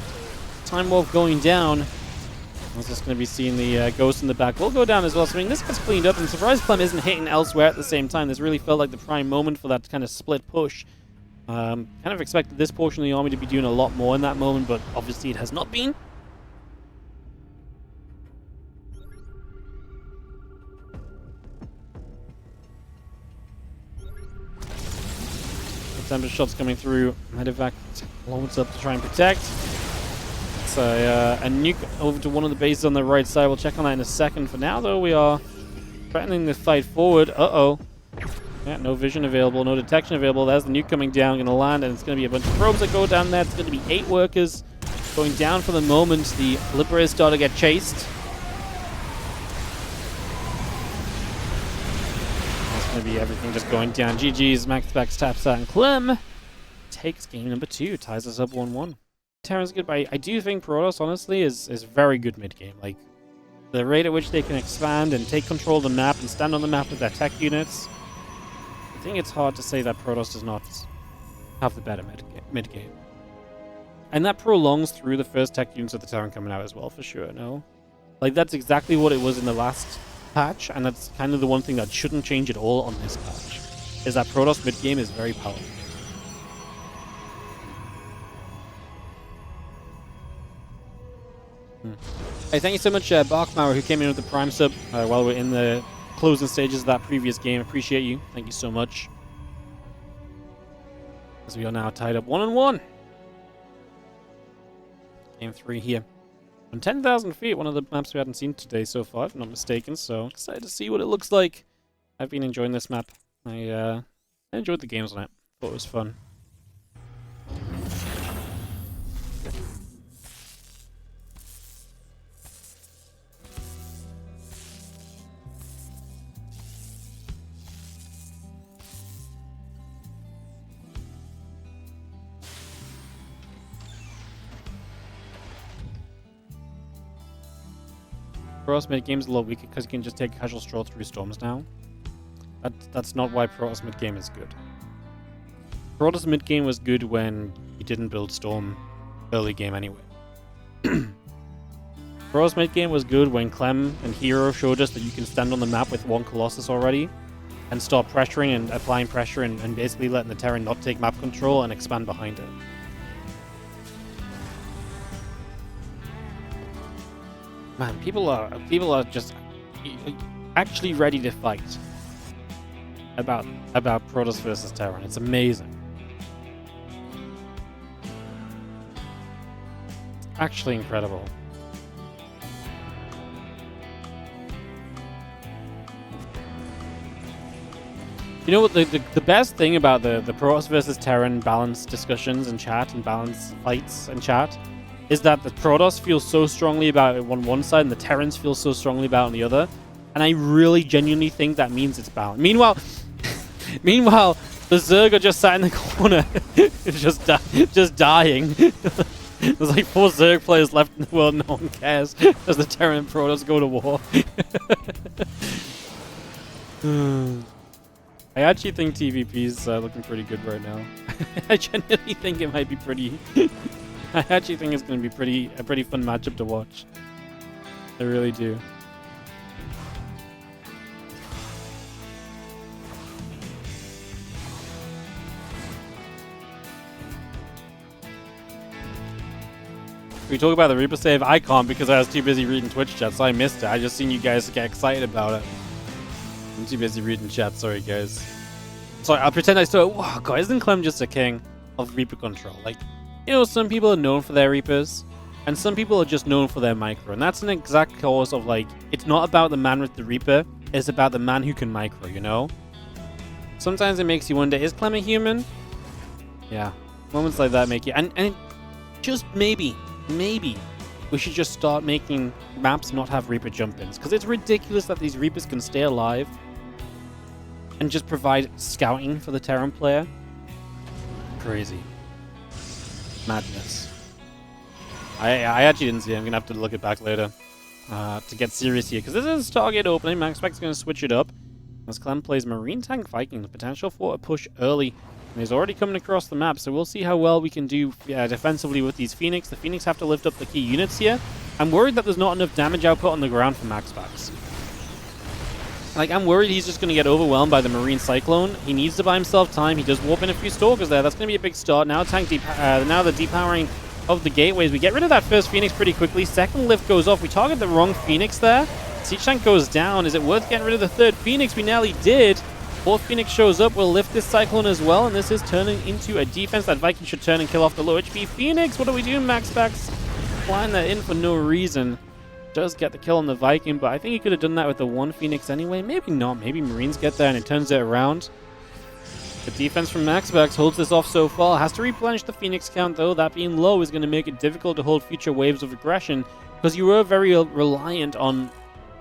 Time Wolf going down. I was just going to be seeing the Ghost in the back. We'll go down as well. So I mean, this gets cleaned up. I'm surprised Clem isn't hitting elsewhere at the same time. This really felt like the prime moment for that kind of split push. Kind of expected this portion of the army to be doing a lot more in that moment, but obviously it has not been. Tempest shots coming through. Medevac loads up to try and protect. It's a nuke over to one of the bases on the right side. We'll check on that in a second. For now, though, we are threatening the fight forward. Uh-oh. Yeah, no vision available, no detection available. There's the nuke coming down, going to land, and it's going to be a bunch of probes that go down there. It's going to be 8 workers going down for the moment. The Liberators start to get chased. Going to be everything just going down. GG's, MaxPax taps out, and Clem takes game number 2, ties us up 1-1. Terran's good, but I do think Protoss, honestly, is very good mid-game. Like, the rate at which they can expand and take control of the map and stand on the map with their tech units, I think it's hard to say that Protoss does not have the better mid-game. And that prolongs through the first tech units of the Terran coming out as well, for sure, no? Like, that's exactly what it was in the last patch, and that's kind of the one thing that shouldn't change at all on this patch, is that Protoss mid-game is very powerful. Hey, thank you so much, Barkmauer, who came in with the Prime sub while we're in the closing stages of that previous game. Appreciate you. Thank you so much. As we are now tied up 1-1. Game 3 here. On 10,000 feet, one of the maps we hadn't seen today so far, if I'm not mistaken, so excited to see what it looks like. I've been enjoying this map. I enjoyed the games on it. Thought it was fun. Protoss mid game's a lot weaker because you can just take a casual stroll through storms now. That's not why Protoss mid game is good. Protoss mid game was good when you didn't build storm early game anyway. Protoss mid game was good when Clem and Hero showed us that you can stand on the map with one Colossus already and start pressuring and applying pressure and basically letting the Terran not take map control and expand behind it. Man, people are just actually ready to fight about Protoss versus Terran. It's amazing. Actually incredible. You know what, the best thing about the Protoss versus Terran balance discussions in chat and balance fights in chat is that the Protoss feel so strongly about it on one side and the Terrans feel so strongly about it on the other. And I really genuinely think that means it's balanced. Meanwhile, the Zerg are just sat in the corner, just dying. There's like 4 Zerg players left in the world, no one cares, as the Terran and Protoss go to war. I actually think TvP's looking pretty good right now. I genuinely think it might be pretty... I actually think it's going to be a pretty fun matchup to watch. I really do. We talk about the Reaper save. I can't because I was too busy reading Twitch chat, so I missed it. I just seen you guys get excited about it. I'm too busy reading chat. Sorry, guys. Sorry, I'll pretend I still... Wow, God, isn't Clem just a king of Reaper control? Like, you know, some people are known for their Reapers, and some people are just known for their micro. And that's an exact cause of, like, it's not about the man with the Reaper, it's about the man who can micro, you know? Sometimes it makes you wonder, is Clem a human? Yeah. Moments like that make you... And just maybe we should just start making maps not have Reaper jump-ins. Because it's ridiculous that these Reapers can stay alive and just provide scouting for the Terran player. Crazy. Madness. I actually didn't see it. I'm going to have to look it back later to get serious here. Because this is Stargate opening. MaxPax is going to switch it up. As Clem plays Marine Tank Viking. The potential for a push early. And he's already coming across the map. So we'll see how well we can do defensively with these Phoenix. The Phoenix have to lift up the key units here. I'm worried that there's not enough damage output on the ground for MaxPax. Like, I'm worried he's just going to get overwhelmed by the Marine Cyclone. He needs to buy himself time. He does warp in a few Stalkers there. That's going to be a big start. Now now the depowering of the gateways. We get rid of that first Phoenix pretty quickly. Second lift goes off. We target the wrong Phoenix there. Siege Tank goes down. Is it worth getting rid of the third Phoenix? We nearly did. Fourth Phoenix shows up. We'll lift this Cyclone as well. And this is turning into a defense that Viking should turn and kill off the low HP Phoenix. What do we do, MaxPax? Flying that in for no reason. Does get the kill on the Viking, but I think he could have done that with the one Phoenix anyway. Maybe not. Maybe Marines get there and it turns it around. The defense from MaxPax holds this off so far. Has to replenish the Phoenix count, though. That being low is going to make it difficult to hold future waves of aggression because you were very reliant on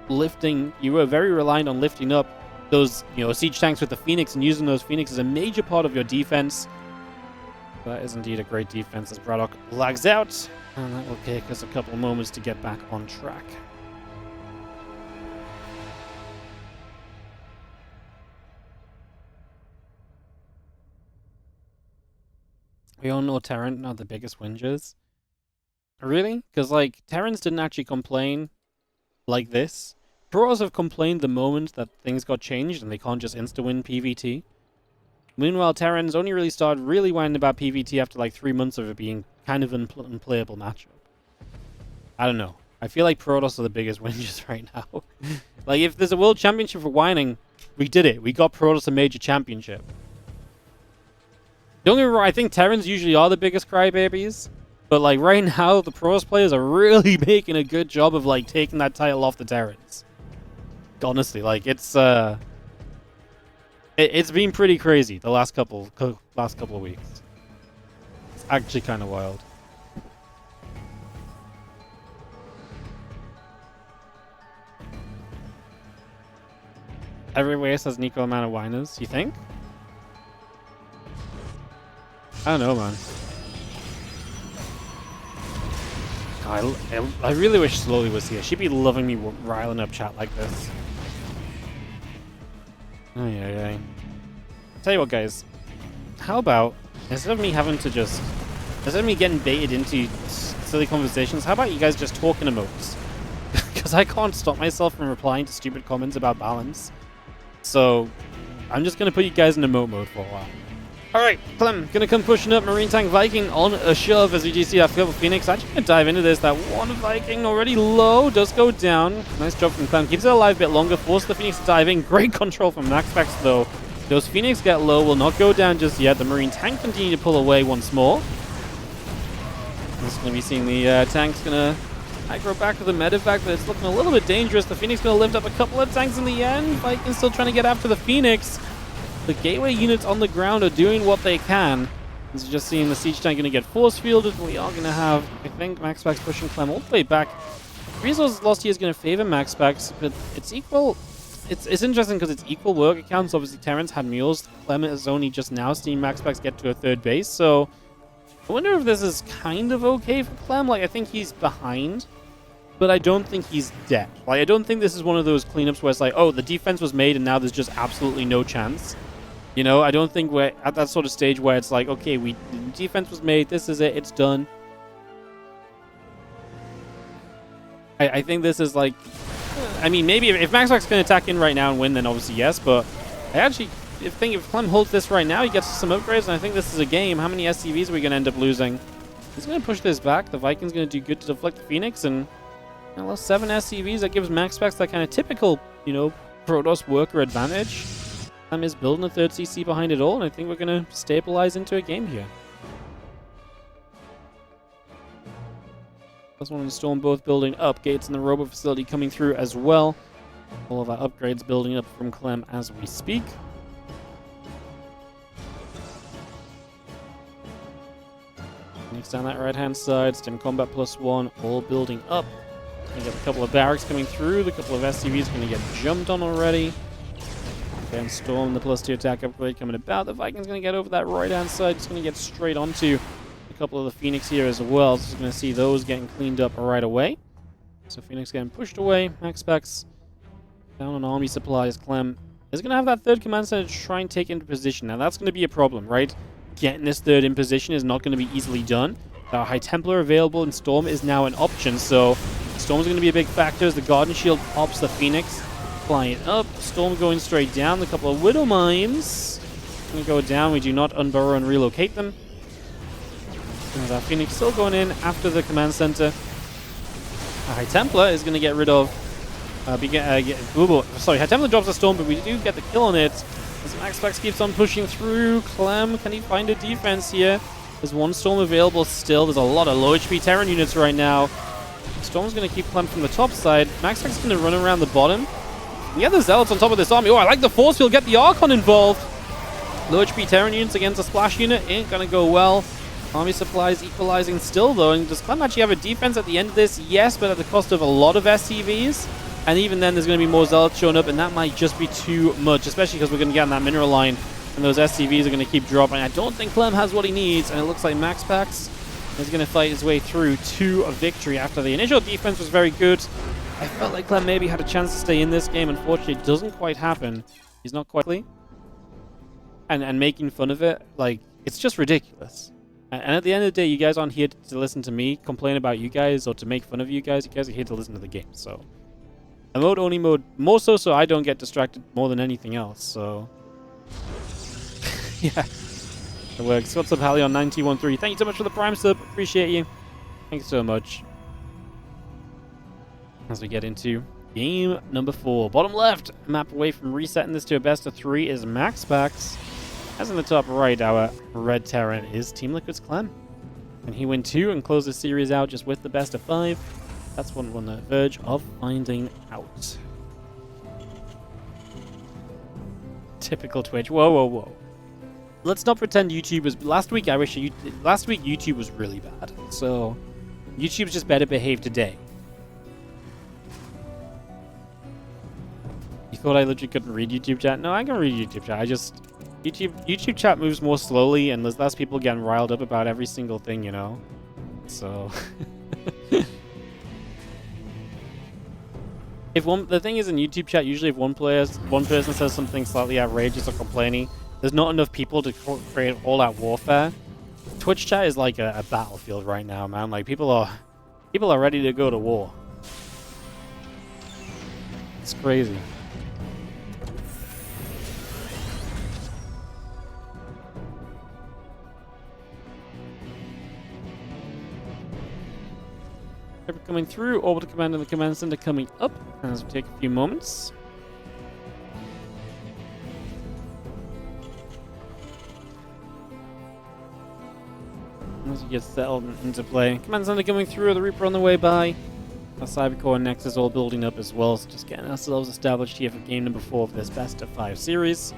lifting. You were very reliant on lifting up those, siege tanks with the Phoenix and using those Phoenix as a major part of your defense. That is indeed a great defense as Braddock lags out. And that will take us a couple of moments to get back on track. We all know Terran are the biggest whingers. Really? Because, like, Terrans didn't actually complain like this. Pros have complained the moment that things got changed and they can't just insta-win PvT. Meanwhile, Terrans only really started really whining about PvT after like 3 months of it being kind of an unplayable matchup. I don't know. I feel like Protoss are the biggest whingers right now. Like, if there's a world championship for whining, we did it. We got Protoss a major championship. Don't get me wrong, I think Terrans usually are the biggest crybabies. But, like, right now, the Protoss players are really making a good job of, like, taking that title off the Terrans. Honestly, like, it's been pretty crazy the last couple of weeks. It's actually kind of wild. Every race has an equal amount of whiners, you think? I don't know, man. I really wish Slowly was here. She'd be loving me riling up chat like this. Ay. Tell you what, guys. How about, instead of me getting baited into silly conversations, how about you guys just talk in emotes? Because I can't stop myself from replying to stupid comments about balance. So, I'm just going to put you guys in emote mode for a while. Alright, Clem, gonna come pushing up. Marine Tank Viking on a shove as we do see that couple Phoenix. Actually gonna dive into this. That one Viking already low does go down. Nice job from Clem. Keeps it alive a bit longer. Forces the Phoenix to dive in. Great control from MaxPax though. Those Phoenix get low. Will not go down just yet. The Marine Tank continue to pull away once more. Just gonna be seeing the tanks gonna aggro back to the medevac, but it's looking a little bit dangerous. The Phoenix gonna lift up a couple of tanks in the end. Viking's still trying to get after the Phoenix. The gateway units on the ground are doing what they can. This is just seeing the siege tank going to get force fielded. We are going to have, I think, MaxPax pushing Clem all the way back. Resources lost here is going to favor MaxPax, but it's equal. It's interesting because it's equal work accounts. Obviously, Terrence had mules. Clem is only just now seeing MaxPax get to a third base. So I wonder if this is kind of okay for Clem. Like, I think he's behind, but I don't think he's dead. Like, I don't think this is one of those cleanups where it's like, oh, the defense was made and now there's just absolutely no chance. You know, I don't think we're at that sort of stage where it's like, okay, the defense was made, this is it, it's done. I think this is like, I mean, maybe if MaxPax can attack in right now and win, then obviously yes, but I actually think if Clem holds this right now, he gets some upgrades, and I think this is a game. How many SCVs are we going to end up losing? He's going to push this back. The Viking's going to do good to deflect the Phoenix, and lost 7 SCVs. That gives MaxPax that kind of typical, you know, Protoss worker advantage. Clem is building a third CC behind it all, and I think we're going to stabilize into a game here. Plus one and Storm both building up. Gates in the Robo facility coming through as well. All of our upgrades building up from Clem as we speak. Next down that right-hand side, Stim Combat +1, all building up. We got a couple of barracks coming through. The couple of SCVs going to get jumped on already. Again, Storm, the +2 attack upgrade coming about. The Viking's going to get over that right-hand side. Just going to get straight onto a couple of the Phoenix here as well. So just going to see those getting cleaned up right away. So Phoenix getting pushed away. MaxPax down on army supplies. Clem is going to have that third command center to try and take into position. Now, that's going to be a problem, right? Getting this third in position is not going to be easily done. High Templar available, and Storm is now an option. So Storm's going to be a big factor as the Garden Shield pops the Phoenix. Flying up, Storm going straight down. A couple of Widow Mines going to go down. We do not unburrow and relocate them. And our Phoenix still going in after the command center. High Templar is going to get rid of. High Templar drops the Storm, but we do get the kill on it. As MaxPax keeps on pushing through. Clem, can he find a defense here? There's one Storm available still. There's a lot of low HP Terran units right now. Storm's going to keep Clem from the top side. MaxPax is going to run around the bottom. We have the Zealots on top of this army. Oh, I like the Force Field. Get the Archon involved. Low HP Terran units against a Splash unit. Ain't going to go well. Army supplies equalizing still, though. And does Clem actually have a defense at the end of this? Yes, but at the cost of a lot of SCVs. And even then, there's going to be more Zealots showing up, and that might just be too much, especially because we're going to get on that mineral line, and those SCVs are going to keep dropping. I don't think Clem has what he needs, and it looks like MaxPax is going to fight his way through to a victory after the initial defense was very good. I felt like Clem maybe had a chance to stay in this game. Unfortunately, it doesn't quite happen. He's not quite... And making fun of it, like, it's just ridiculous. And at the end of the day, you guys aren't here to listen to me complain about you guys or to make fun of you guys. You guys are here to listen to the game, so... Emote-only mode, more so I don't get distracted more than anything else, so... yeah. It works. What's up, Halion9213? Thank you so much for the Prime sub. Appreciate you. Thanks so much. As we get into game number 4. Bottom left, map away from resetting this to a best of 3 is MaxPax. As in the top right, our red Terran is Team Liquid's Clem. And he win 2 and close the series out just with the best of 5. That's what we're on the verge of finding out. Typical Twitch. Whoa, whoa, whoa. Let's not pretend YouTube was... Last week YouTube was really bad. So, YouTube's just better behaved today. You thought I literally couldn't read YouTube chat? No, I can read YouTube chat. I just... YouTube chat moves more slowly and there's less people getting riled up about every single thing, you know? So... The thing is in YouTube chat, usually if one person says something slightly outrageous or complaining, there's not enough people to create all-out warfare. Twitch chat is like a battlefield right now, man. Like people are ready to go to war. It's crazy. Coming through, orbital command and the command center coming up as we take a few moments. As you get settled into play. Command center coming through, the Reaper on the way by. Our Cybercore and Nexus all building up as well, so just getting ourselves established here for game number 4 of this best of 5 series.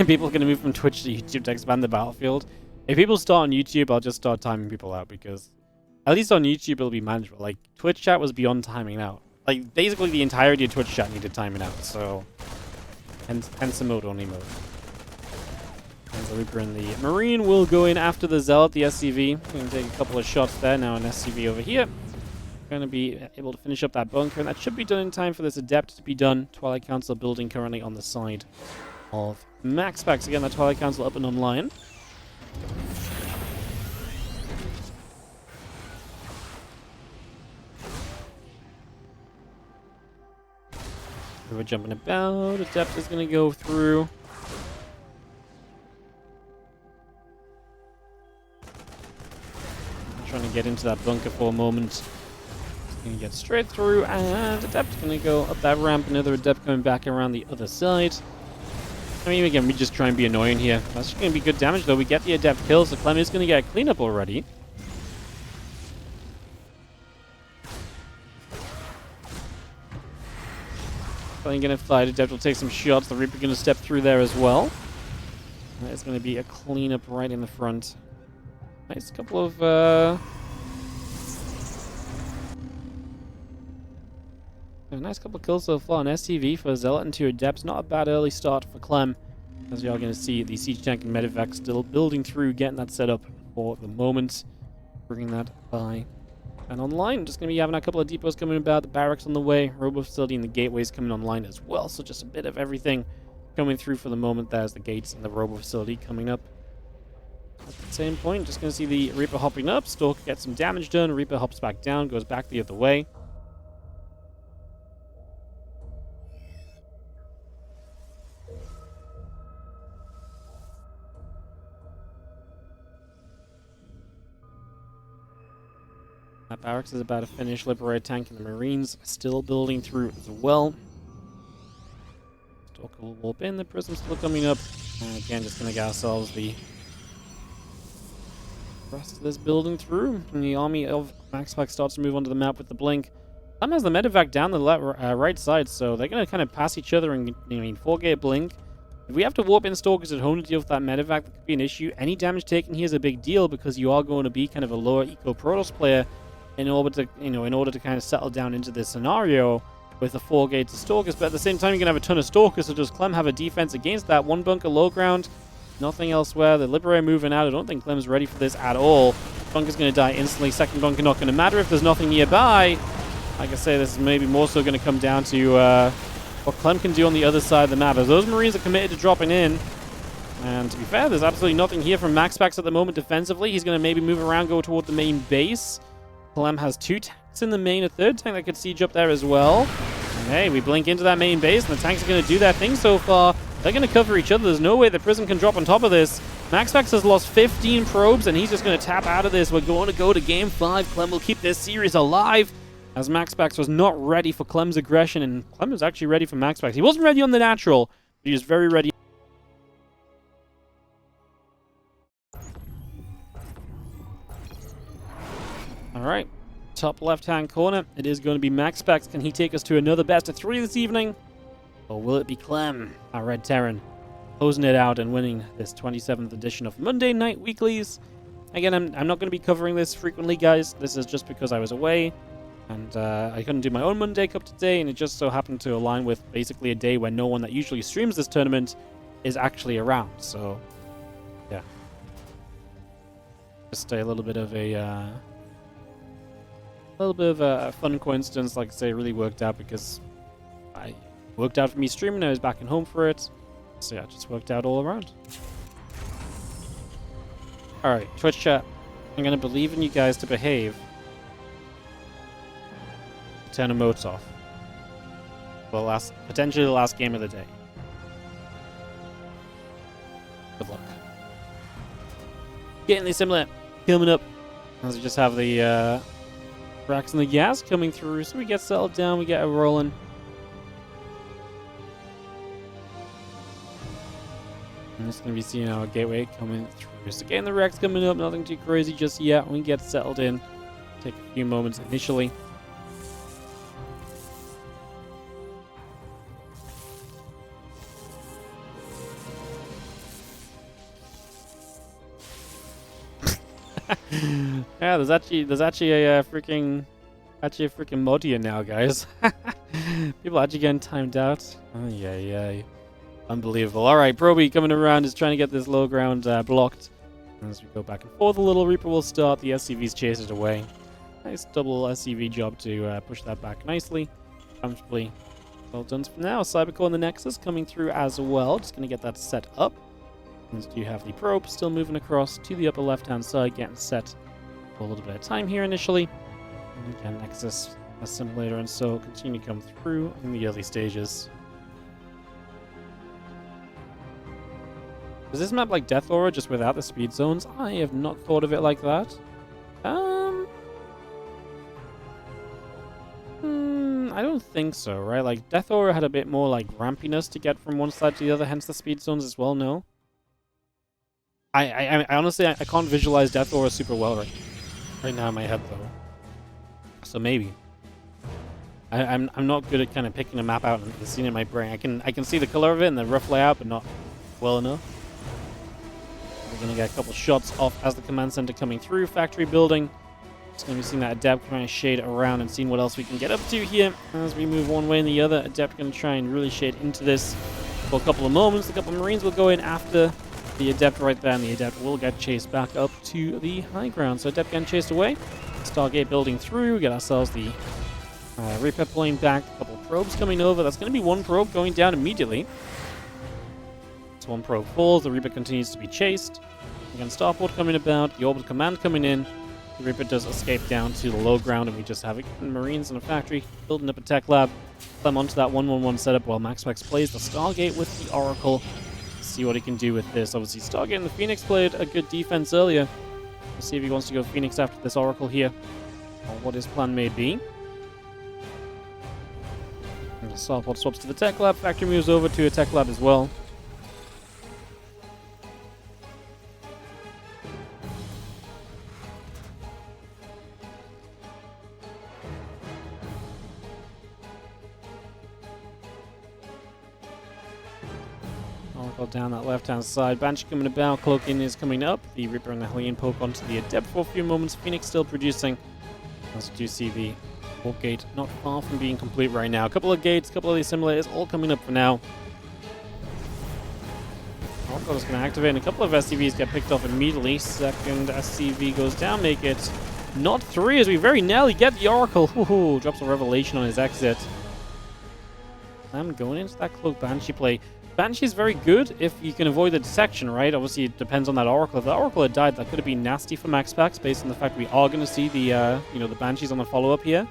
People are going to move from Twitch to YouTube to expand the battlefield. If people start on YouTube, I'll just start timing people out because at least on YouTube it'll be manageable. Like Twitch chat was beyond timing out. Like basically the entirety of Twitch chat needed timing out. So hence the mode only mode. And the Reaper and the Marine will go in after the Zealot, the SCV. Going to take a couple of shots there. Now an SCV over here. Going to be able to finish up that bunker, and that should be done in time for this Adept to be done. Twilight Council building currently on the side of MaxPax. Again, that Twilight Council up and online. We're jumping about. Adept is going to go through. Trying to get into that bunker for a moment. Going to get straight through, and Adept going to go up that ramp. Another Adept coming back around the other side. I mean, again, we just try and be annoying here. That's going to be good damage, though. We get the Adept kill, so Clem is going to get a cleanup already. Clem going to fight. Adept will take some shots. The Reaper going to step through there as well. There's going to be a cleanup right in the front. Nice couple of... A nice couple of kills so far on SCV for Zealot and 2 Adepts. Not a bad early start for Clem. As you are going to see, the Siege Tank and Medevac still building through, getting that set up for the moment. Bringing that by and online. Just going to be having a couple of depots coming about. The barracks on the way. Robo Facility and the gateways coming online as well. So just a bit of everything coming through for the moment. There's the gates and the Robo Facility coming up. At the same point, just going to see the Reaper hopping up. Stalker gets some damage done. Reaper hops back down, goes back the other way. That barracks is about to finish. Liberator tank and the Marines still building through as well. Stalker will warp in. The Prism's still coming up. And again, just going to get ourselves the rest of this building through. And the army of MaxPax starts to move onto the map with the blink. Clem has the medevac down the right side, so they're going to kind of pass each other and 4-gate blink. If we have to warp in Stalkers at home to deal with that medevac, that could be an issue. Any damage taken here is a big deal because you are going to be kind of a lower eco Protoss player in order to kind of settle down into this scenario with the 4 gates of Stalkers. But at the same time, you're going to have a ton of Stalkers, so does Clem have a defense against that? 1 bunker low ground, nothing elsewhere. The Liberator moving out. I don't think Clem's ready for this at all. Bunker's going to die instantly. Second bunker not going to matter if there's nothing nearby. Like I say, this is maybe more so going to come down to what Clem can do on the other side of the map. As those Marines are committed to dropping in. And to be fair, there's absolutely nothing here from MaxPax at the moment defensively. He's going to maybe move around, go toward the main base. Clem has 2 tanks in the main, a 3rd tank that could siege up there as well. And hey, we blink into that main base, and the tanks are going to do their thing so far. They're going to cover each other. There's no way the Prism can drop on top of this. MaxPax has lost 15 probes, and he's just going to tap out of this. We're going to go to Game 5. Clem will keep this series alive, as MaxPax was not ready for Clem's aggression, and Clem was actually ready for MaxPax. He wasn't ready on the natural, but he was very ready. Alright, top left-hand corner. It is going to be MaxPax. Can he take us to another best of 3 this evening? Or will it be Clem, our Red Terran, closing it out and winning this 27th edition of Monday Night Weeklies? Again, I'm not going to be covering this frequently, guys. This is just because I was away. And I couldn't do my own Monday Cup today, and it just so happened to align with basically a day when no one that usually streams this tournament is actually around. So, yeah. Just a little bit of a fun coincidence. Like I say, it really worked out because I worked out for me streaming. I was back in home for it. So yeah, it just worked out all around. Alright, Twitch chat. I'm going to believe in you guys to behave. Turn emotes off. For potentially the last game of the day. Good luck. Getting the simulator coming up. As we just have the racks and the gas coming through. So we get settled down, we get it rolling. I'm just going to be seeing our gateway coming through. So getting the racks coming up, nothing too crazy just yet. We get settled in. Take a few moments initially. Yeah, there's actually a freaking mod here now, guys. People actually getting timed out. Oh yeah. Unbelievable. Alright, Proby coming around is trying to get this low ground blocked. As we go back and forth a little, Reaper will start. The SCVs chase it away. Nice double SCV job to push that back nicely. Comfortably. Well done for now. Cybercore and the Nexus coming through as well. Just going to get that set up. And you have the probe still moving across to the upper left-hand side, getting set for a little bit of time here initially. And again, Nexus Assimilator and so continue to come through in the early stages. Is this map like Death Aura just without the speed zones? I have not thought of it like that. I don't think so, right? Like Death Aura had a bit more like rampiness to get from one side to the other, hence the speed zones as well. No, I honestly I can't visualize Death Aura super well right now in my head though. So maybe I'm not good at kind of picking a map out and seeing it in my brain. I can see the color of it and the rough layout, but not well enough. We're going to get a couple shots off as the command center coming through. Factory building. Just going to be seeing that Adept trying to shade around and seeing what else we can get up to here. As we move one way and the other, Adept going to try and really shade into this for a couple of moments. A couple of Marines will go in after the Adept right there, and the Adept will get chased back up to the high ground. So Adept getting chased away. Stargate building through. We get ourselves the Reaper pulling back. A couple of probes coming over. That's going to be one probe going down immediately. One probe falls, the Reaper continues to be chased. Again, Starport coming about, the Orbital Command coming in. The Reaper does escape down to the low ground, and we just have Marines in a factory building up a tech lab. Clem onto that 1-1-1 setup while MaxPax plays the Stargate with the Oracle. See what he can do with this. Obviously, Stargate and the Phoenix played a good defense earlier. We'll see if he wants to go Phoenix after this Oracle here, or what his plan may be. And the Starport swaps to the tech lab, factory moves over to a tech lab as well. Down that left-hand side. Banshee coming about, Cloaking is coming up. The Reaper and the Hellion poke onto the Adept for a few moments. Phoenix still producing. As you do see the Hawk Gate not far from being complete right now. A couple of gates, a couple of these simulators all coming up for now. Oracle is going to activate, and a couple of SCVs get picked off immediately. Second SCV goes down, make it not 3 as we very narrowly get the Oracle. Ooh, drops a Revelation on his exit. I'm going into that Cloak Banshee play. Banshee is very good if you can avoid the detection, right? Obviously, it depends on that Oracle. If the Oracle had died, that could have been nasty for MaxPax, based on the fact we are going to see the, the Banshees on the follow-up here.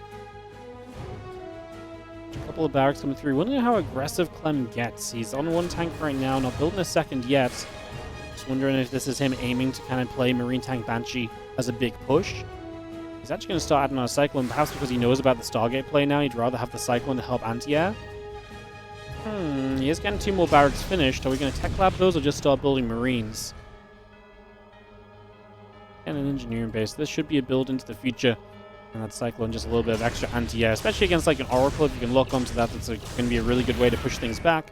A couple of barracks coming through. Wondering how aggressive Clem gets. He's on one tank right now, not building a second yet. Just wondering if this is him aiming to kind of play Marine Tank Banshee as a big push. He's actually going to start adding on a Cyclone, perhaps because he knows about the Stargate play now. He'd rather have the Cyclone to help anti-air. He is getting 2 more barracks finished. Are we going to tech lab those or just start building Marines? And an engineering base. This should be a build into the future. And that Cyclone just a little bit of extra anti-air, especially against like an Oracle. If you can lock onto that, that's going to be a really good way to push things back.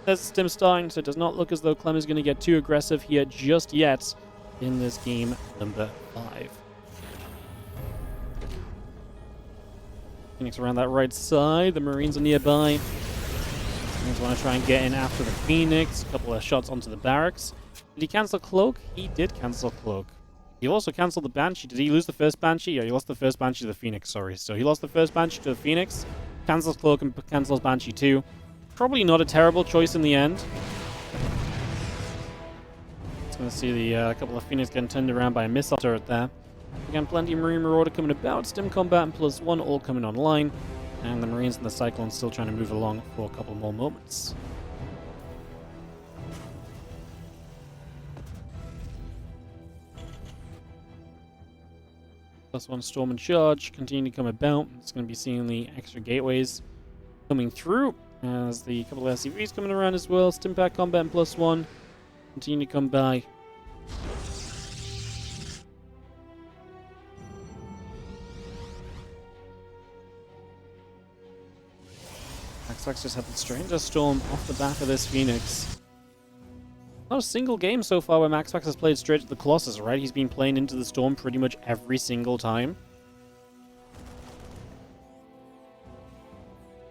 There's Stim starting, so it does not look as though Clem is going to get too aggressive here just yet in this game number 5. Phoenix around that right side. The Marines are nearby. Marines want to try and get in after the Phoenix. A couple of shots onto the barracks. Did he cancel Cloak? He did cancel Cloak. He also cancelled the Banshee. Did he lose the first Banshee? Yeah, he lost the first Banshee to the Phoenix, sorry. So he lost the first Banshee to the Phoenix, cancels Cloak and cancels Banshee too. Probably not a terrible choice in the end. Just going to see the couple of Phoenix getting turned around by a missile turret there. Again, plenty of Marine Marauder coming about, Stim Combat and +1 all coming online. And the Marines and the Cyclone still trying to move along for a couple more moments. +1 Storm and Charge continue to come about. It's going to be seeing the extra gateways coming through as the couple of SCVs coming around as well. Stimpack Combat and +1 continue to come by. MaxPax just had the Stranger Storm off the back of this Phoenix. Not a single game so far where MaxPax has played straight to the Colossus, right? He's been playing into the Storm pretty much every single time.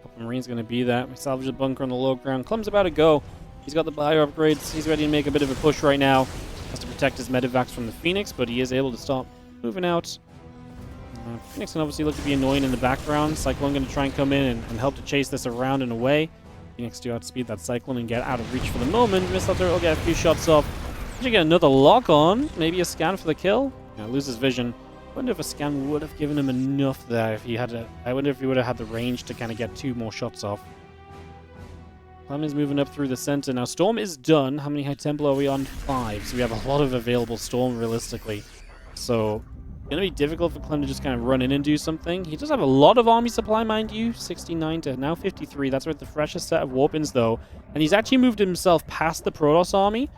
Couple Marines going to be there. We salvage the bunker on the low ground. Clem's about to go. He's got the bio upgrades. He's ready to make a bit of a push right now. Has to protect his medevacs from the Phoenix, but he is able to stop moving out. Phoenix can obviously look to be annoying in the background. Cyclone going to try and come in and help to chase this around and away. Phoenix do outspeed that Cyclone and get out of reach for the moment. Missile turret will get a few shots off. Should get another lock on. Maybe a scan for the kill. Yeah, loses vision. Wonder if a scan would have given him enough there if he had a... I wonder if he would have had the range to kind of get 2 more shots off. Clem is moving up through the center. Now, Storm is done. How many High Templar are we on? 5. So we have a lot of available Storm, realistically. So, it's going to be difficult for Clem to just kind of run in and do something. He does have a lot of army supply, mind you. 69 to now 53. That's with the freshest set of Warpins, though. And he's actually moved himself past the Protoss army.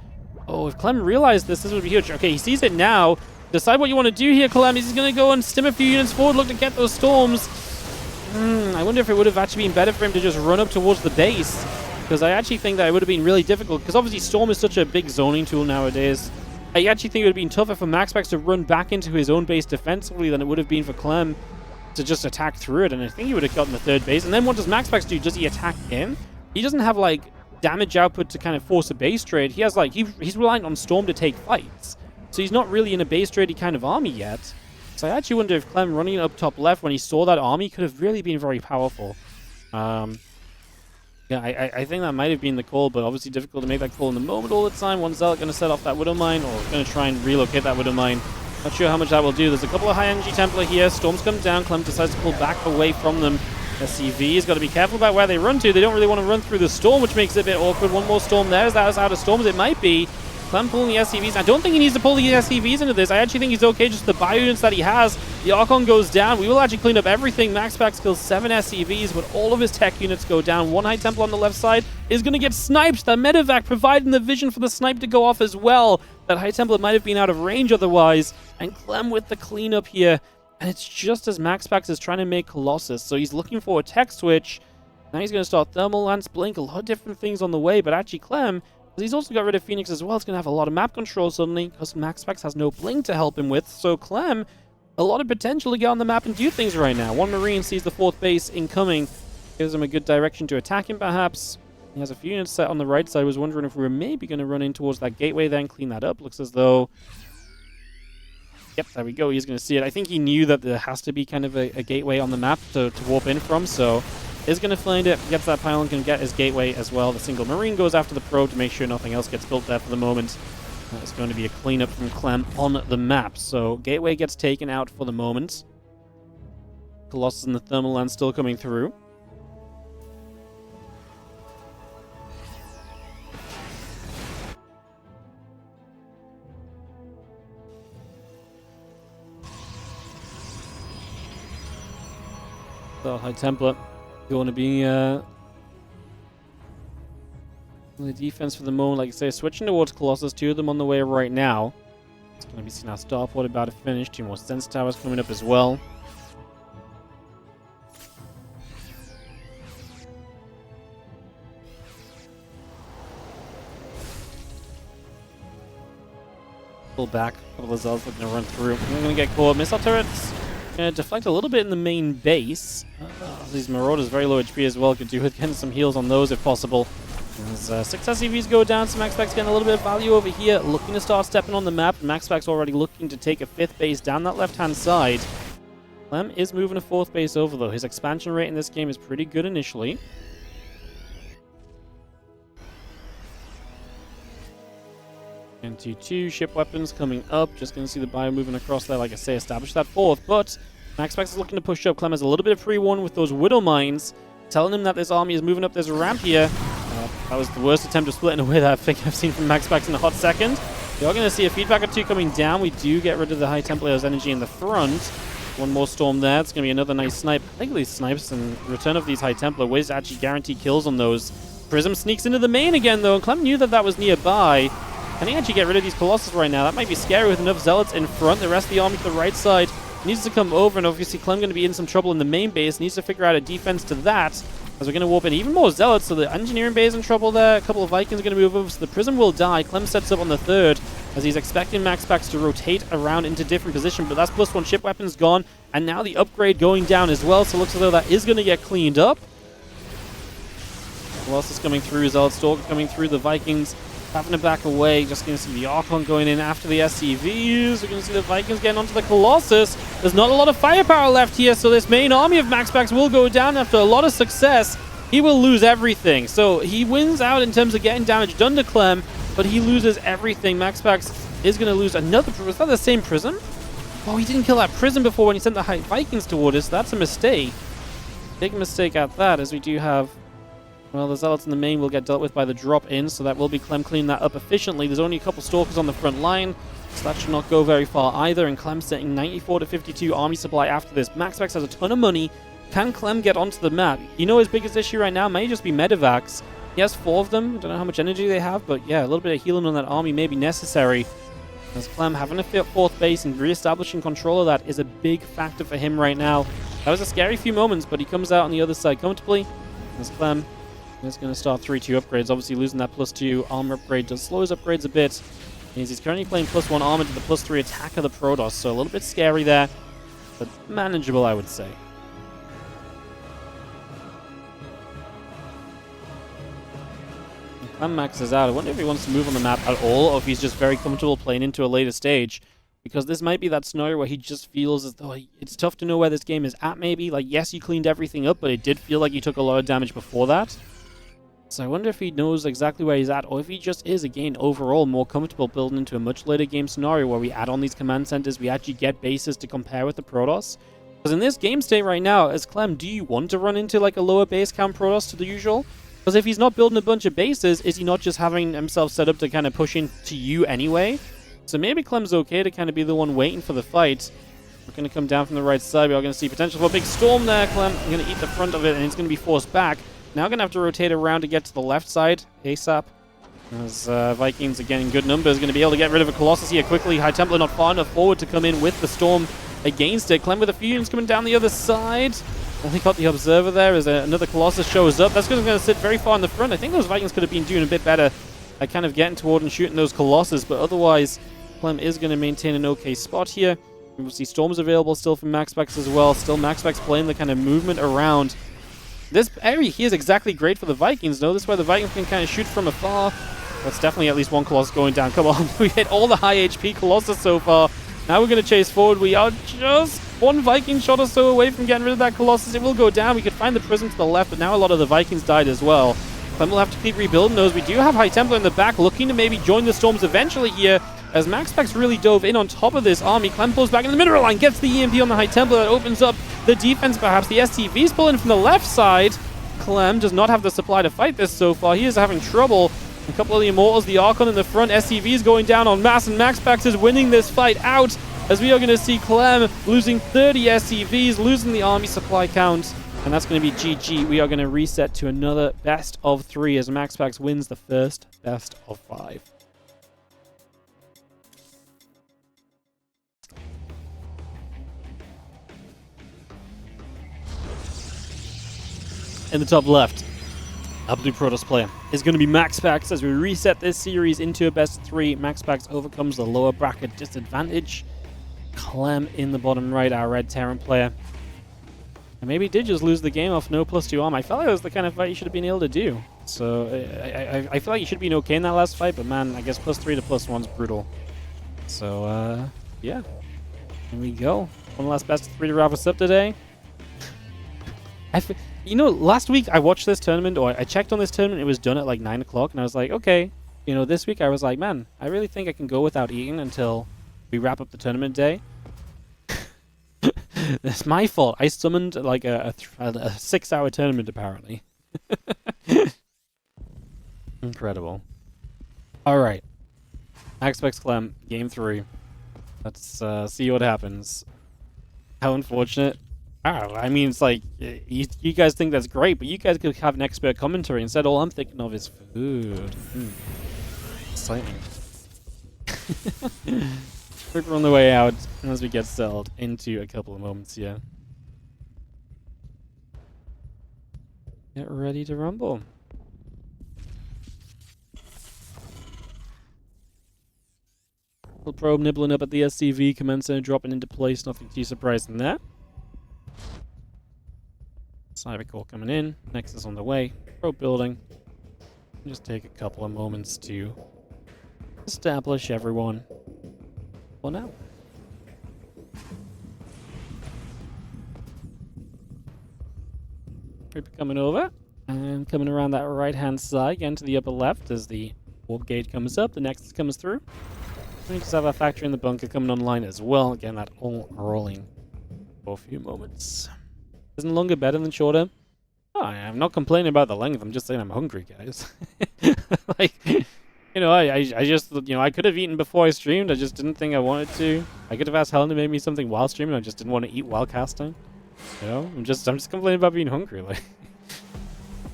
Oh, if Clem realized this would be huge. Okay, he sees it now. Decide what you want to do here, Clem. He's going to go and stim a few units forward, look to get those Storms. I wonder if it would have actually been better for him to just run up towards the base. Because I actually think that it would have been really difficult. Because obviously Storm is such a big zoning tool nowadays. I actually think it would have been tougher for MaxPax to run back into his own base defensively than it would have been for Clem to just attack through it. And I think he would have gotten the 3rd base. And then what does MaxPax do? Does he attack in? He doesn't have, like, damage output to kind of force a base trade. He has, like, he's reliant on Storm to take fights. So he's not really in a base trade kind of army yet. So I actually wonder if Clem running up top left when he saw that army could have really been very powerful. Yeah, I think that might have been the call, but obviously difficult to make that call in the moment all the time. One Zealot going to set off that Widow Mine, or going to try and relocate that Widow Mine. Not sure how much that will do. There's a couple of high energy Templar here. Storms come down. Clem decides to pull back away from them. SCV has got to be careful about where they run to. They don't really want to run through the Storm, which makes it a bit awkward. One more Storm there. Is that as out of Storms? It might be. Clem pulling the SCVs. I don't think he needs to pull the SCVs into this. I actually think he's okay just the bio units that he has. The Archon goes down. We will actually clean up everything. MaxPax kills 7 SCVs, but all of his tech units go down. 1 High Templar on the left side is going to get sniped. That medevac providing the vision for the snipe to go off as well. That High Templar might have been out of range otherwise. And Clem with the cleanup here. And it's just as MaxPax is trying to make Colossus. So he's looking for a tech switch. Now he's going to start Thermal Lance, Blink, a lot of different things on the way. But actually Clem, he's also got rid of Phoenix as well. It's going to have a lot of map control suddenly because MaxPax has no Blink to help him with. So Clem, a lot of potential to get on the map and do things right now. 1 Marine sees the 4th base incoming. Gives him a good direction to attack him perhaps. He has a few units set on the right side. I was wondering if we were maybe going to run in towards that gateway then, clean that up. Looks as though... Yep, there we go. He's going to see it. I think he knew that there has to be kind of a gateway on the map to warp in from, so... is going to find it, gets that pylon, can get his gateway as well. The single Marine goes after the probe to make sure nothing else gets built there for the moment. It's going to be a cleanup from Clem on the map. So gateway gets taken out for the moment. Colossus and the Thermal Lance still coming through. So High Templar going to be the defense for the moment. Like I say, switching towards Colossus. 2 of them on the way right now. It's going to be seen our Starport about to finish. 2 more Sense Towers coming up as well. Pull back. A couple of Zealots looking to run through. We're going to get caught. Missile turrets Going to deflect a little bit in the main base. These Marauders very low HP as well. Could do with getting some heals on those if possible. As 6 SCVs go down, so MaxPax getting a little bit of value over here. Looking to start stepping on the map. MaxPax already looking to take a 5th base down that left-hand side. Clem is moving a 4th base over, though. His expansion rate in this game is pretty good initially. NT2, ship weapons coming up. Just going to see the bio moving across there, like I say, establish that 4th. But MaxPax is looking to push up. Clem has a little bit of pre-warn with those Widow Mines, telling him that this army is moving up this ramp here. That was the worst attempt of splitting away that I think I've seen from MaxPax in a hot second. You're going to see a feedback or two coming down. We do get rid of the High Templar's energy in the front. One more storm there. It's going to be another nice snipe. I think these snipes and return of these High Templar ways to actually guarantee kills on those. Prism sneaks into the main again, though, and Clem knew that that was nearby. Can he actually get rid of these Colossus right now? That might be scary with enough Zealots in front. The rest of the army to the right side needs to come over, and obviously Clem going to be in some trouble in the main base. Needs to figure out a defense to that, as we're going to warp in even more Zealots, so the engineering bay is in trouble there. A couple of Vikings are going to move over, so the Prism will die. Clem sets up on the 3rd, as he's expecting MaxPax to rotate around into different positions, but that's +1 ship weapons gone, and now the upgrade going down as well, so it looks as though that is going to get cleaned up. Colossus coming through, Zealot Stalker coming through, the Vikings having to back away. Just going to see the Archon going in after the SCVs. We're going to see the Vikings getting onto the Colossus. There's not a lot of firepower left here, so this main army of MaxPax will go down after a lot of success. He will lose everything. So he wins out in terms of getting damage done to Clem, but he loses everything. MaxPax is going to lose another... Was that the same Prism? Oh, he didn't kill that Prism before when he sent the Vikings toward us. That's a mistake. Big mistake at that, as we do have... Well, the Zealots in the main will get dealt with by the drop-in, so that will be Clem cleaning that up efficiently. There's only a couple Stalkers on the front line, so that should not go very far either, and Clem setting 94 to 52 army supply after this. MaxPax has a ton of money. Can Clem get onto the map? You know his biggest issue right now may just be medevacs. He has 4 of them. I don't know how much energy they have, but yeah, a little bit of healing on that army may be necessary. As Clem having a 4th base and re-establishing control of that is a big factor for him right now. That was a scary few moments, but he comes out on the other side comfortably. As Clem is going to start 3-2 upgrades. Obviously, losing that +2 armor upgrade does slow his upgrades a bit. He's currently playing +1 armor to the +3 attack of the Protoss, so a little bit scary there, but manageable, I would say. Clem maxes out. I wonder if he wants to move on the map at all, or if he's just very comfortable playing into a later stage. Because this might be that scenario where he just feels as though it's tough to know where this game is at, maybe. Like, yes, you cleaned everything up, but it did feel like you took a lot of damage before that. So I wonder if he knows exactly where he's at, or if he just is, again, overall more comfortable building into a much later game scenario where we add on these command centers, we actually get bases to compare with the Protoss. Because in this game state right now, as Clem, do you want to run into like a lower base count Protoss to the usual? Because if he's not building a bunch of bases, is he not just having himself set up to kind of push into you anyway? So maybe Clem's okay to kind of be the one waiting for the fight. We're going to come down from the right side. We're going to see potential for a big storm there. Clem going to eat the front of it, and he's going to be forced back. Now going to have to rotate around to get to the left side ASAP. As Vikings are getting good numbers. Going to be able to get rid of a Colossus here quickly. High Templar not far enough forward to come in with the storm against it. Clem with a few units coming down the other side. Only got the Observer there as another Colossus shows up. That's going to sit very far in the front. I think those Vikings could have been doing a bit better at kind of getting toward and shooting those Colossus, but otherwise Clem is going to maintain an okay spot here. Obviously Storm's available still from MaxPax as well. Still MaxPax playing the kind of movement around. This area here is exactly great for the Vikings, though. This is where the Vikings can kind of shoot from afar. That's definitely at least one Colossus going down. Come on, we hit all the high HP Colossus so far. Now we're going to chase forward. We are just one Viking shot or so away from getting rid of that Colossus. It will go down. We could find the Prism to the left, but now a lot of the Vikings died as well. Clem will have to keep rebuilding those. We do have High Templar in the back, looking to maybe join the Storms eventually here, as MaxPax really dove in on top of this army. Clem pulls back in the middle line, gets the EMP on the High Templar. That opens up the defense, perhaps. The SCVs pull in from the left side. Clem does not have the supply to fight this so far. He is having trouble. A couple of the Immortals, the Archon in the front. SCVs going down en masse, and MaxPax is winning this fight out, as we are going to see Clem losing 30 SCVs, losing the army supply count. And that's going to be GG. We are going to reset to another best of 3 as MaxPax wins the first best of 5. In the top left, our blue Protoss player is going to be MaxPax as we reset this series into a best of 3. MaxPax overcomes the lower bracket disadvantage. Clem in the bottom right, our red Terran player. And maybe did just lose the game off no +2 arm. I felt like it was the kind of fight you should have been able to do. So I feel like you should have been okay in that last fight, but man, I guess +3 to +1's brutal. So yeah, here we go. One last best of 3 to wrap us up today. You know, last week I watched this tournament, or I checked on this tournament. It was done at like 9 o'clock, and I was like, okay. You know, this week I was like, man, I really think I can go without eating until we wrap up the tournament day. It's my fault. I summoned like a 6-hour tournament, apparently. Incredible. Alright. MaxPax Clem, game 3. Let's see what happens. How unfortunate. I mean, it's like, you guys think that's great, but you guys could have an expert commentary. Instead, all I'm thinking of is food. Exciting. We're on the way out as we get settled into a couple of moments here. Get ready to rumble. Little probe nibbling up at the SCV, commencing dropping into place. Nothing too surprising there. Cyber core coming in. Nexus on the way. Probe building. Just take a couple of moments to establish everyone. For now. Reaper coming over. And coming around that right-hand side, again to the upper left as the warp gate comes up. The Nexus comes through. We just have our factory in the bunker coming online as well. Again, that all rolling for a few moments. Isn't longer better than shorter? Oh, I'm not complaining about the length. I'm just saying I'm hungry, guys. Like, you know, I just, you know, I could have eaten before I streamed. I just didn't think I wanted to. I could have asked Helen to make me something while streaming. I just didn't want to eat while casting. You know, I'm just complaining about being hungry. Like,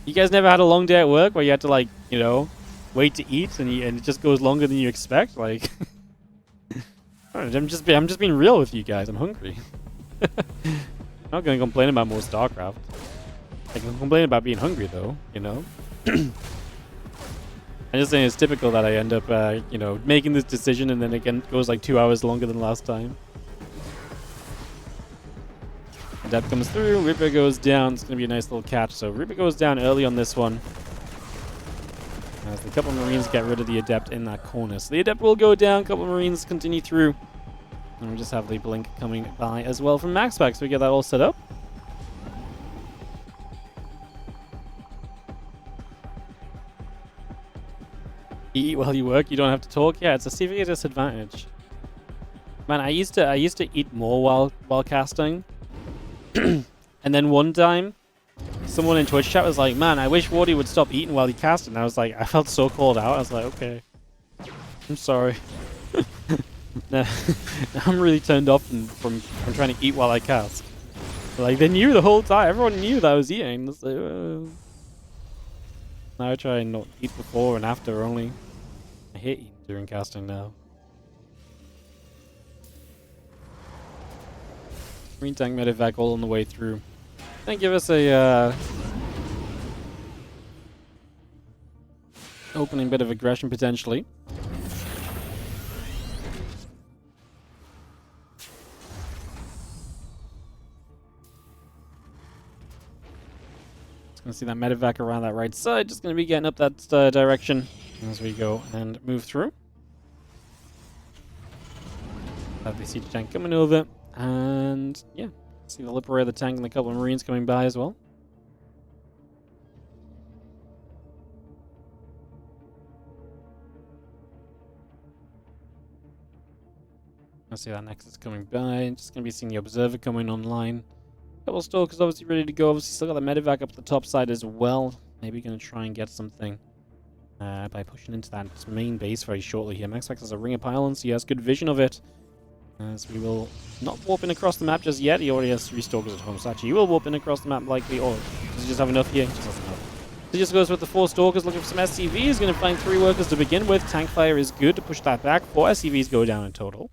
you guys never had a long day at work where you had to, like, you know, wait to eat and it just goes longer than you expect? Like, I'm just being real with you guys. I'm hungry. I'm not going to complain about more StarCraft. I can complain about being hungry, though, you know? I'm just saying it's typical that I end up, you know, making this decision and then again goes like 2 hours longer than last time. Adept comes through, Reaper goes down. It's going to be a nice little catch. So Reaper goes down early on this one. As the couple of Marines get rid of the Adept in that corner. So the Adept will go down, a couple of Marines continue through. And we just have the Blink coming by as well from MaxPax. So we get that all set up. You eat while you work, you don't have to talk. Yeah, it's a severe disadvantage. Man, I used to eat more while casting. And then one time, someone in Twitch chat was like, man, I wish Wardy would stop eating while he casted. And I was like, I felt so called out. I was like, okay. I'm sorry. Now, I'm really turned off from trying to eat while I cast. Like, they knew the whole time. Everyone knew that I was eating. Like, now I try and not eat before and after only. I hate eating during casting now. Green tank medevac all on the way through. Gonna give us a opening bit of aggression potentially. Just gonna see that medevac around that right side. Just gonna be getting up that direction as we go and move through. Have the siege tank coming over. And yeah, see the Liberator of the tank and a couple of Marines coming by as well. I see that Nexus coming by. Just gonna be seeing the Observer coming online. Couple of Stalkers obviously ready to go. Obviously still got the medevac up the top side as well. Maybe gonna try and get something by pushing into that main base very shortly here. MaxPax has a ring of pylons, so he has good vision of it. As we will not warp in across the map just yet. He already has 3 Stalkers at home, so actually he will warp in across the map likely. Or does he just have enough here? Just has enough. So he just goes with the 4 Stalkers looking for some SCVs. He's going to find 3 workers to begin with. Tank fire is good to push that back. 4 SCVs go down in total.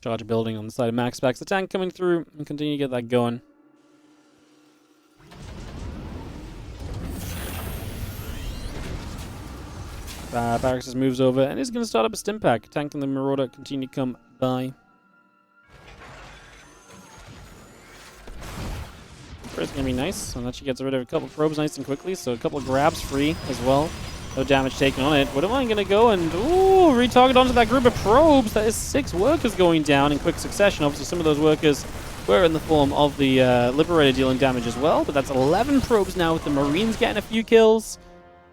Charge building on the side of MaxPax. The tank coming through and continue to get that going. Barracks just moves over and is going to start up a stim pack. Tank and the Marauder continue to come by. It's going to be nice. And that she gets rid of a couple of probes nice and quickly. So a couple of grabs free as well. No damage taken on it. What am I going to go and retarget onto that group of probes? That is 6 workers going down in quick succession. Obviously, some of those workers were in the form of the Liberator dealing damage as well. But that's 11 probes now with the Marines getting a few kills.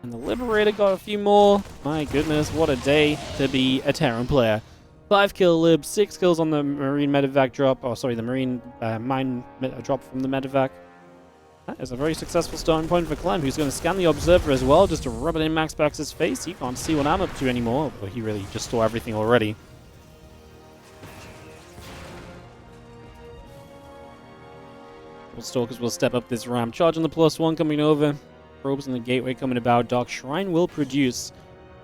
And the Liberator got a few more. My goodness, what a day to be a Terran player. 5 kill Lib, 6 kills on the Marine medevac drop. Oh, sorry, the Marine mine drop from the medevac. That is a very successful starting point for Clem, who's going to scan the Observer as well, just to rub it in MaxPax's face. He can't see what I'm up to anymore, but he really just saw everything already. Stalkers will step up this ramp. Charge on the +1 coming over. Probes in the gateway coming about. Dark Shrine will produce.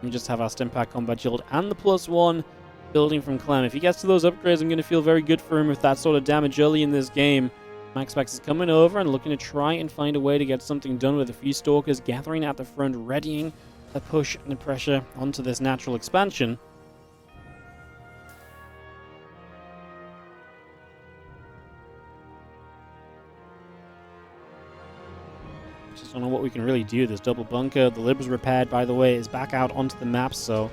We just have our stim pack combat shield and the +1 building from Clem. If he gets to those upgrades, I'm going to feel very good for him with that sort of damage early in this game. MaxPax is coming over and looking to try and find a way to get something done with a few Stalkers gathering at the front, readying the push and the pressure onto this natural expansion. Just don't know what we can really do. This double bunker, the Lib's repaired, by the way, is back out onto the map, so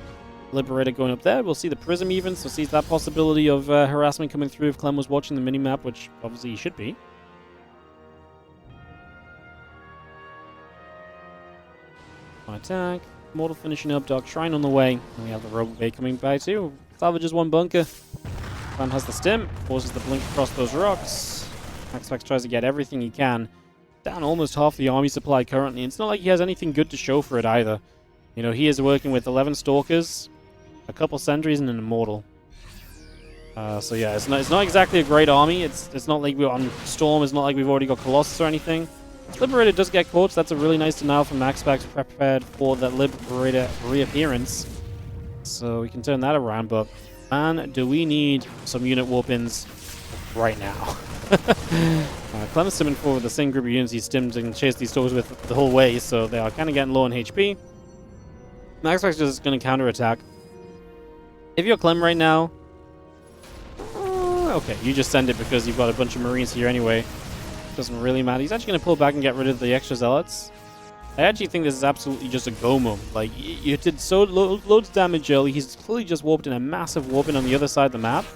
Liberator going up there. We'll see the Prism even, so sees that possibility of harassment coming through if Clem was watching the minimap, which obviously he should be. Attack. Mortal finishing up. Dark Shrine on the way. And we have the Robot Bay coming by too. Salvages 1 bunker. Clem has the stim. Forces the blink across those rocks. MaxPax tries to get everything he can. Down almost half the army supply currently. It's not like he has anything good to show for it either. You know, he is working with 11 Stalkers, a couple Sentries, and an Immortal. So yeah, it's not exactly a great army. It's not like we're on Storm. It's not like we've already got Colossus or anything. Liberator does get caught, so that's a really nice denial from MaxPax, prepared for that Liberator reappearance. So we can turn that around, but man, do we need some unit warp-ins right now. Clem is stimming forward with the same group of units he stimmed and chased these Stalkers with the whole way, so they are kind of getting low on HP. MaxPax is just going to counterattack. If you're Clem right now, okay, you just send it because you've got a bunch of Marines here anyway. Doesn't really matter. He's actually going to pull back and get rid of the extra Zealots. I actually think this is absolutely just a go moment. Like, you did so loads of damage early. He's clearly just warped in a massive warp-in on the other side of the map.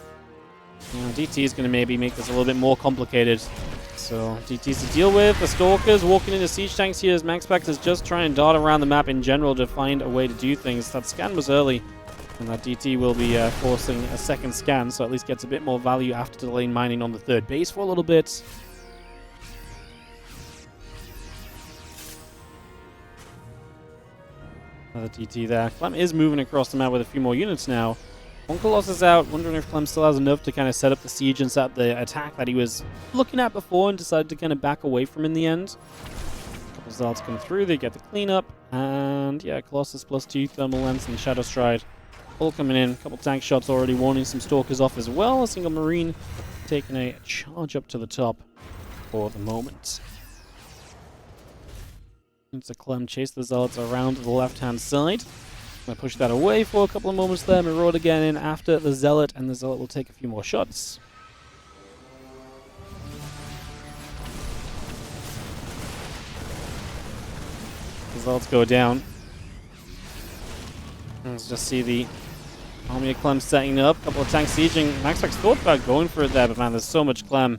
DT is going to maybe make this a little bit more complicated. So, DT's to deal with. The Stalkers walking into siege tanks here as MaxPax is just trying to dart around the map in general to find a way to do things. That scan was early, and that DT will be forcing a second scan, so at least gets a bit more value after delaying mining on the third base for a little bit. Another DT there. Clem is moving across the map with a few more units now. One Colossus out, wondering if Clem still has enough to kind of set up the siege and set up the attack that he was looking at before and decided to kind of back away from in the end. A couple Zealots come through, they get the cleanup, and yeah, Colossus +2, Thermal Lens, and Shadow Stride all coming in. A couple tank shots already warning some Stalkers off as well. A single Marine taking a charge up to the top for the moment. So Clem chase the Zealots around to the left-hand side. I'm going to push that away for a couple of moments there. Marauder again in after the Zealot, and the Zealot will take a few more shots. The Zealots go down. Let's just see the army of Clem setting up. A couple of tanks sieging. MaxPax thought about going for it there, but man, there's so much Clem.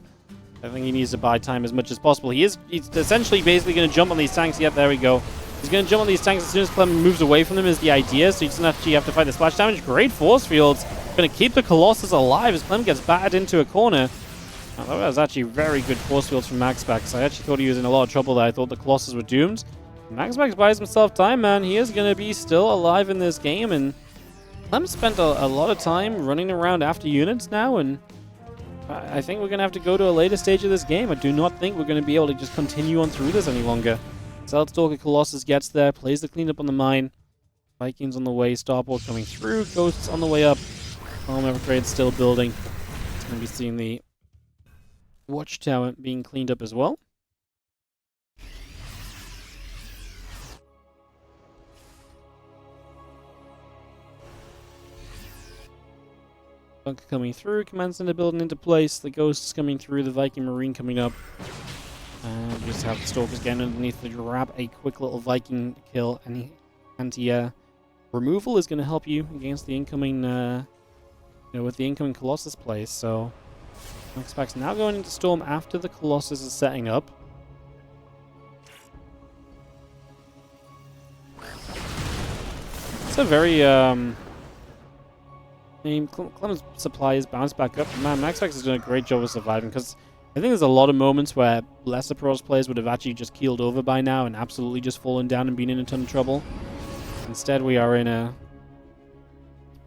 I think he needs to buy time as much as possible. He's essentially basically going to jump on these tanks. Yep, there we go. He's going to jump on these tanks as soon as Clem moves away from them is the idea, so he doesn't actually have to fight the splash damage. Great force fields. Going to keep the Colossus alive as Clem gets battered into a corner. Now, that was actually very good force fields from MaxPax. I actually thought he was in a lot of trouble there. I thought the Colossus were doomed. MaxPax buys himself time, man. He is going to be still alive in this game, and Clem spent a lot of time running around after units now, and I think we're going to have to go to a later stage of this game. I do not think we're going to be able to just continue on through this any longer. Zealot Stalker Colossus gets there, plays the cleanup on the mine. Vikings on the way, Starport coming through, Ghosts on the way up. Home upgrade still building. It's going to be seeing the Watchtower being cleaned up as well. Bunker coming through, Command Center building into place, the Ghosts coming through, the Viking Marine coming up. And just have the Stalkers getting underneath to grab a quick little Viking kill. Any anti removal is going to help you against the incoming, with the incoming Colossus plays. So MaxPax now going into Storm after the Colossus is setting up. It's a very Clem's supply is bounced back up. Man, MaxPax has done a great job of surviving, because I think there's a lot of moments where lesser pros players would have actually just keeled over by now and absolutely just fallen down and been in a ton of trouble. Instead, we are in a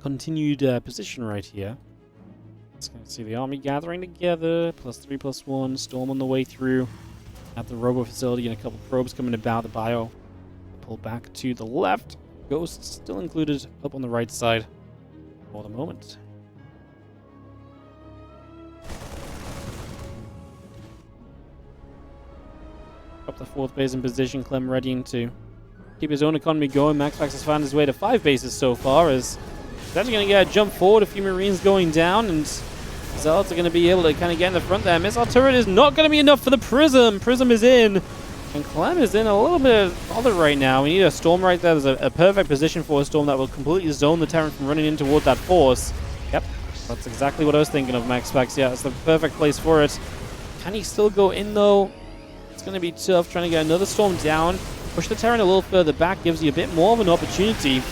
continued position right here. Let's go see the army gathering together. +3/+1. Storm on the way through at the robo facility, and a couple probes coming about the bio. Pull back to the left. Ghosts still included up on the right side for the moment. Up the 4th base in position. Clem readying to keep his own economy going. MaxPax has found his way to 5 bases so far, as he's actually going to get a jump forward. A few Marines going down, and Zealots are going to be able to kind of get in the front there. Missile turret is not going to be enough for the Prism. Prism is in, and Clem is in a little bit of bother right now. We need a Storm right there. There's a perfect position for a Storm that will completely zone the Terran from running in toward that force. Yep, that's exactly what I was thinking of, MaxPax. Yeah, it's the perfect place for it. Can he still go in, though? It's going to be tough trying to get another Storm down. Push the Terran a little further back gives you a bit more of an opportunity.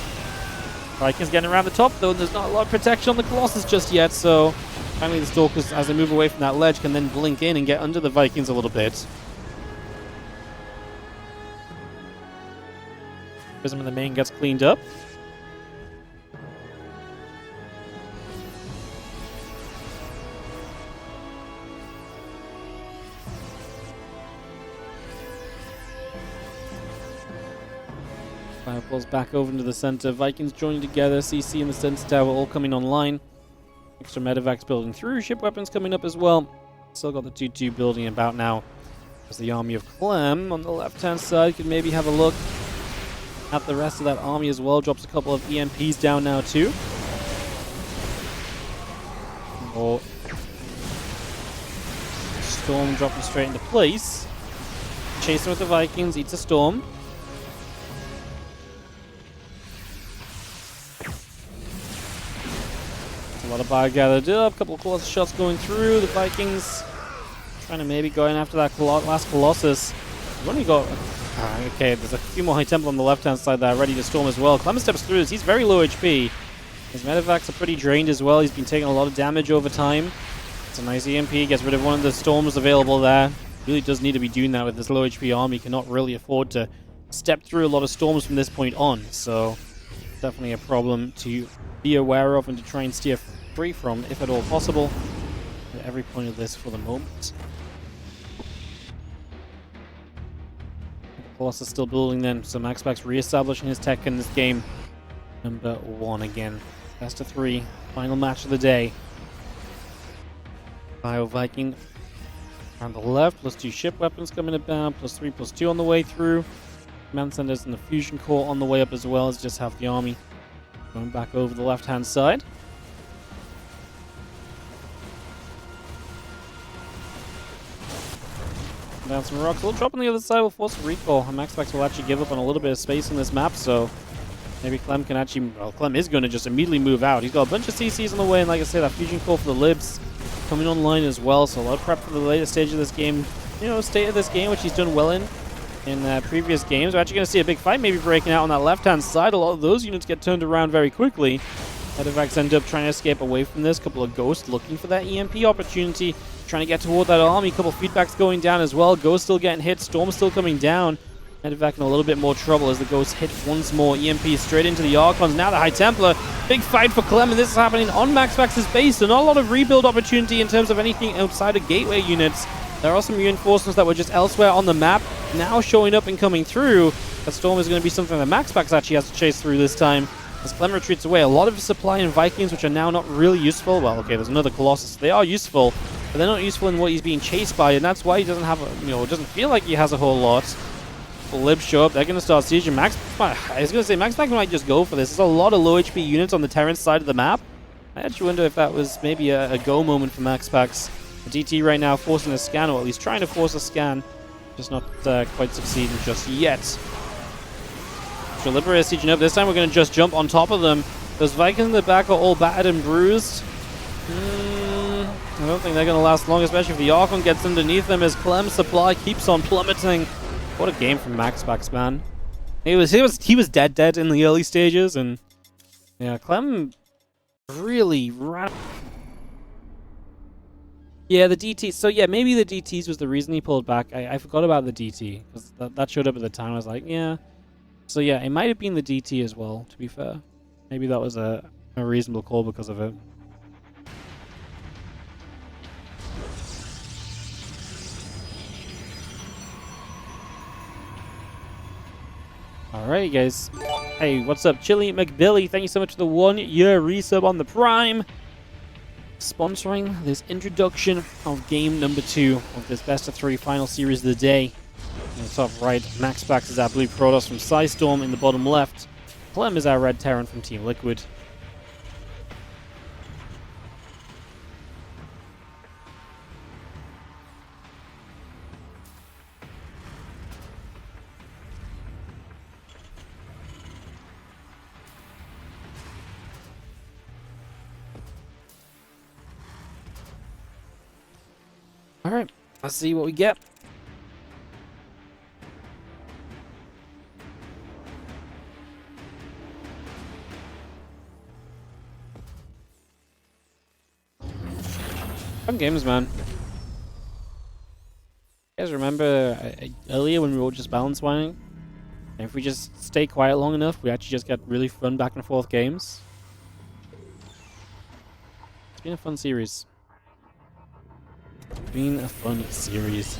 Vikings getting around the top, though, and there's not a lot of protection on the Colossus just yet, so finally the Stalkers, as they move away from that ledge, can then blink in and get under the Vikings a little bit. Prism in the main gets cleaned up. Firefalls back over into the center. Vikings joining together. CC and the center tower all coming online. Extra medevacs building through. Ship weapons coming up as well. Still got the 2-2 building about now. As the army of Clem on the left-hand side could maybe have a look at the rest of that army as well. Drops a couple of EMPs down now too. Or Storm dropping straight into place. Chasing with the Vikings. Eats a Storm. A lot of bio gathered up, a couple of Colossus shots going through. The Vikings trying to maybe go in after that last Colossus. We've only got... okay, there's a few more High Temple on the left-hand side there, ready to Storm as well. Clem steps through this. He's very low HP. His medevacs are pretty drained as well. He's been taking a lot of damage over time. It's a nice EMP. Gets rid of one of the Storms available there. Really does need to be doing that with this low HP army. Cannot really afford to step through a lot of Storms from this point on. So, definitely a problem to be aware of and to try and steer free from, if at all possible, at every point of this for the moment. Colossus still building then, so MaxPax re-establishing his tech in this game. Number 1 again. Best of 3. Final match of the day. Bio Viking on the left, +2 ship weapons coming about, +3/+2 on the way through. Command centers and the fusion core on the way up as well, as just half the army going back over the left-hand side. Down some rocks. A little drop on the other side will force a recall. And MaxPax will actually give up on a little bit of space on this map, so maybe Clem can actually... Well, Clem is going to just immediately move out. He's got a bunch of CCs on the way, and like I said, that fusion core for the libs coming online as well, so a lot of prep for the later stage of this game. State of this game, which he's done well in previous games. We're actually going to see a big fight maybe breaking out on that left-hand side. A lot of those units get turned around very quickly. Medevacs end up trying to escape away from this. Couple of Ghosts looking for that EMP opportunity. Trying to get toward that army. Couple of feedbacks going down as well. Ghost still getting hit. Storm still coming down. Medevac in a little bit more trouble as the Ghost hit once more. EMP straight into the Archons. Now the High Templar. Big fight for Clem, and this is happening on MaxPax's base. So not a lot of rebuild opportunity in terms of anything outside of gateway units. There are some reinforcements that were just elsewhere on the map, now showing up and coming through. That Storm is going to be something that MaxPax actually has to chase through this time. As Clem retreats away, a lot of supply in Vikings, which are now not really useful. Well, okay, there's another Colossus. They are useful, but they're not useful in what he's being chased by, and that's why he doesn't have, it doesn't feel like he has a whole lot. The libs show up. They're going to start sieging. I was going to say, MaxPax might just go for this. There's a lot of low HP units on the Terran side of the map, I actually wonder if that was maybe a go moment for MaxPax. The DT right now forcing a scan, or at least trying to force a scan. Just not quite succeeding just yet. So Liberator sieging up. This time we're going to just jump on top of them. Those Vikings in the back are all battered and bruised. I don't think they're going to last long, especially if the Archon gets underneath them as Clem's supply keeps on plummeting. What a game from MaxPax, man. He was dead in the early stages, and yeah, Clem really ran. Yeah, the DT. So yeah, maybe the DTs was the reason he pulled back. I forgot about the DT because that showed up at the time. I was like, yeah. So yeah, it might have been the DT as well. To be fair, maybe that was a reasonable call because of it. Alright, guys. Hey, what's up, Chili McBilly? Thank you so much for the 1-year resub on the Prime. Sponsoring this introduction of game number 2 of this best of 3 final series of the day. In the top right, MaxPax is our blue Protoss from Psystorm. In the bottom left, Clem is our red Terran from Team Liquid. Alright, let's see what we get. Fun games, man. You guys remember earlier when we were just balance whining? And if we just stay quiet long enough, we actually just get really fun back and forth games. It's been a fun series. Been a fun series.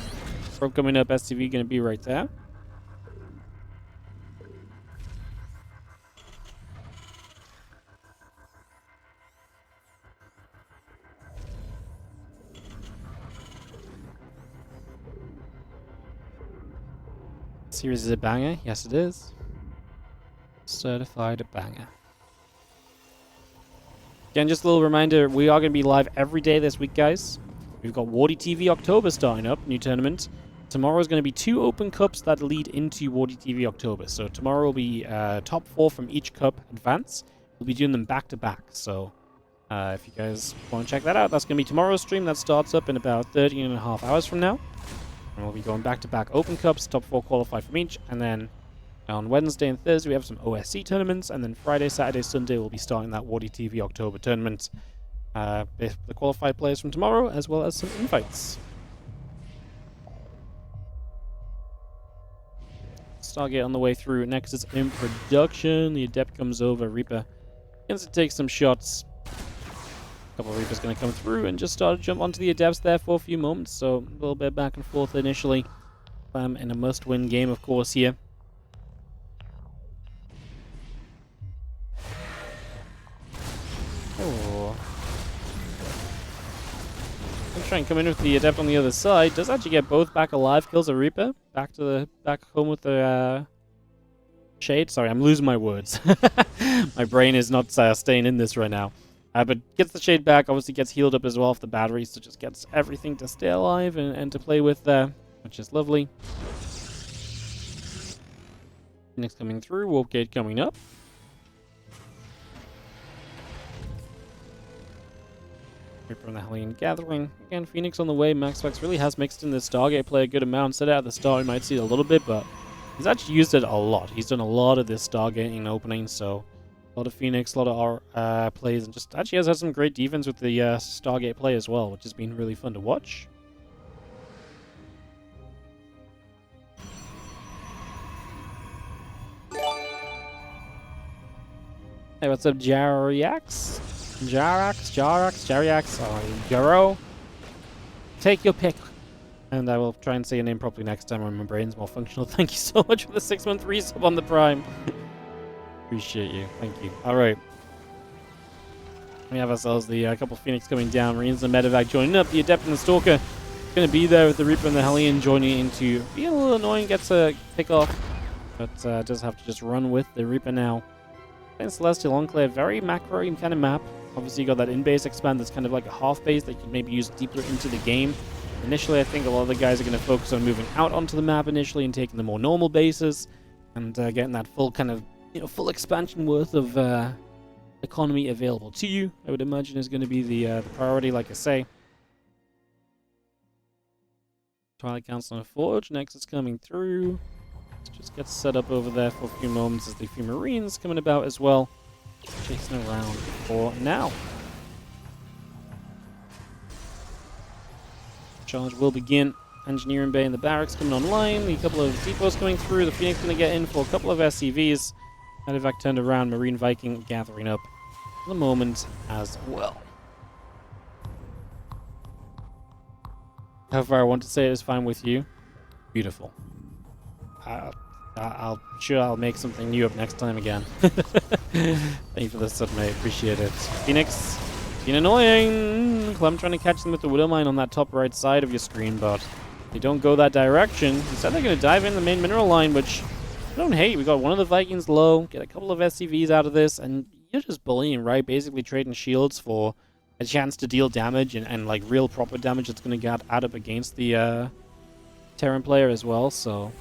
Probe coming up, STV gonna be right there. Series is a banger, yes it is. Certified a banger. Again, just a little reminder, we are gonna be live every day this week, guys. We've got WardiTV October starting up, new tournament. Tomorrow is going to be 2 open cups that lead into WardiTV October. So tomorrow will be top 4 from each cup advance. We'll be doing them back to back. So if you guys want to check that out, that's going to be tomorrow's stream. That starts up in about 13.5 hours from now. And we'll be going back to back open cups, top 4 qualify from each. And then on Wednesday and Thursday we have some OSC tournaments. And then Friday, Saturday, Sunday we'll be starting that WardiTV October tournament. The qualified players from tomorrow, as well as some invites. Stargate on the way through. Nexus in production. The Adept comes over. Reaper begins to take some shots. A couple of Reapers going to come through and just start to jump onto the Adepts there for a few moments. So a little bit back and forth initially. In a must-win game, of course, here. Oh. Try and come in with the Adept on the other side. Does actually get both back alive, kills a Reaper. Back home with the Shade. Sorry, I'm losing my words. My brain is not staying in this right now. But gets the Shade back, obviously gets healed up as well off the batteries, so just gets everything to stay alive and to play with there, which is lovely. Phoenix coming through, Warp Gate coming up. Reaper and the Hellion gathering. Again, Phoenix on the way. MaxPax really has mixed in the Stargate play a good amount. Said it at the start, we might see it a little bit, but he's actually used it a lot. He's done a lot of this Stargating opening, so a lot of Phoenix, a lot of our plays, and just actually has had some great defense with the Stargate play as well, which has been really fun to watch. Hey, what's up, Jariax? Jariax, or Jaro. Take your pick. And I will try and say your name properly next time when my brain's more functional. Thank you so much for the 6-month resub on the Prime. Appreciate you. Thank you. Alright. We have ourselves the couple Phoenix coming down. Marines and Medevac joining up. The Adept and the Stalker going to be there with the Reaper and the Hellion joining into being a little annoying. Gets a pick off. But does have to just run with the Reaper now. Playing Celestial Enclave, very macro kind of map. Obviously, you got that in-base expand that's kind of like a half base that you can maybe use deeper into the game. Initially, I think a lot of the guys are going to focus on moving out onto the map initially and taking the more normal bases and getting that full kind of, full expansion worth of economy available to you. I would imagine is going to be the priority, like I say. Twilight Council and Forge, Nexus coming through. Let's just get set up over there for a few moments as the few Marines coming about as well. Chasing around for now. Charge will begin. Engineering Bay and the barracks coming online. A couple of depots coming through. The Phoenix going to get in for a couple of SCVs. Medevac turned around. Marine Viking gathering up for the moment as well. However, I want to say it is fine with you. Beautiful. I'll make something new up next time again. Thank you for the sub, mate. Appreciate it. Phoenix, being annoying. Clem trying to catch them with the Widow Mine on that top right side of your screen, but they don't go that direction. Instead, they're going to dive in the main mineral line, which I don't hate. We got one of the Vikings low, get a couple of SCVs out of this, and you're just bullying, right? Basically trading shields for a chance to deal damage and like real proper damage that's going to get add up against the Terran player as well, so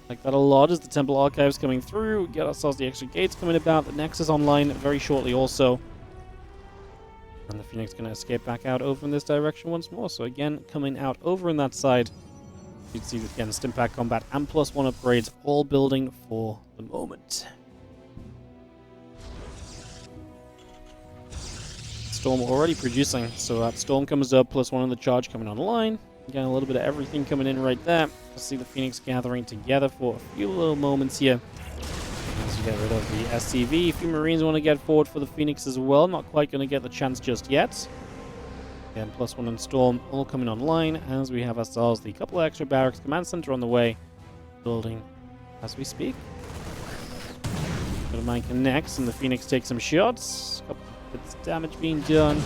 like that a lot as the Temple Archives coming through. Get ourselves the extra gates coming about. The Nexus online very shortly also. And the Phoenix going to escape back out over in this direction once more. So again, coming out over in that side. You can see that again, Stimpack Combat and +1 upgrades all building for the moment. Storm already producing. So that Storm comes up, +1 on the charge coming online. Again, a little bit of everything coming in right there. Let's see the Phoenix gathering together for a few little moments here. As you get rid of the SCV. A few Marines want to get forward for the Phoenix as well. Not quite going to get the chance just yet. Again, +1 on Storm all coming online as we have ourselves the couple of extra barracks. Command center on the way. Building as we speak. Mine connects and the Phoenix takes some shots. Couple bits of damage being done.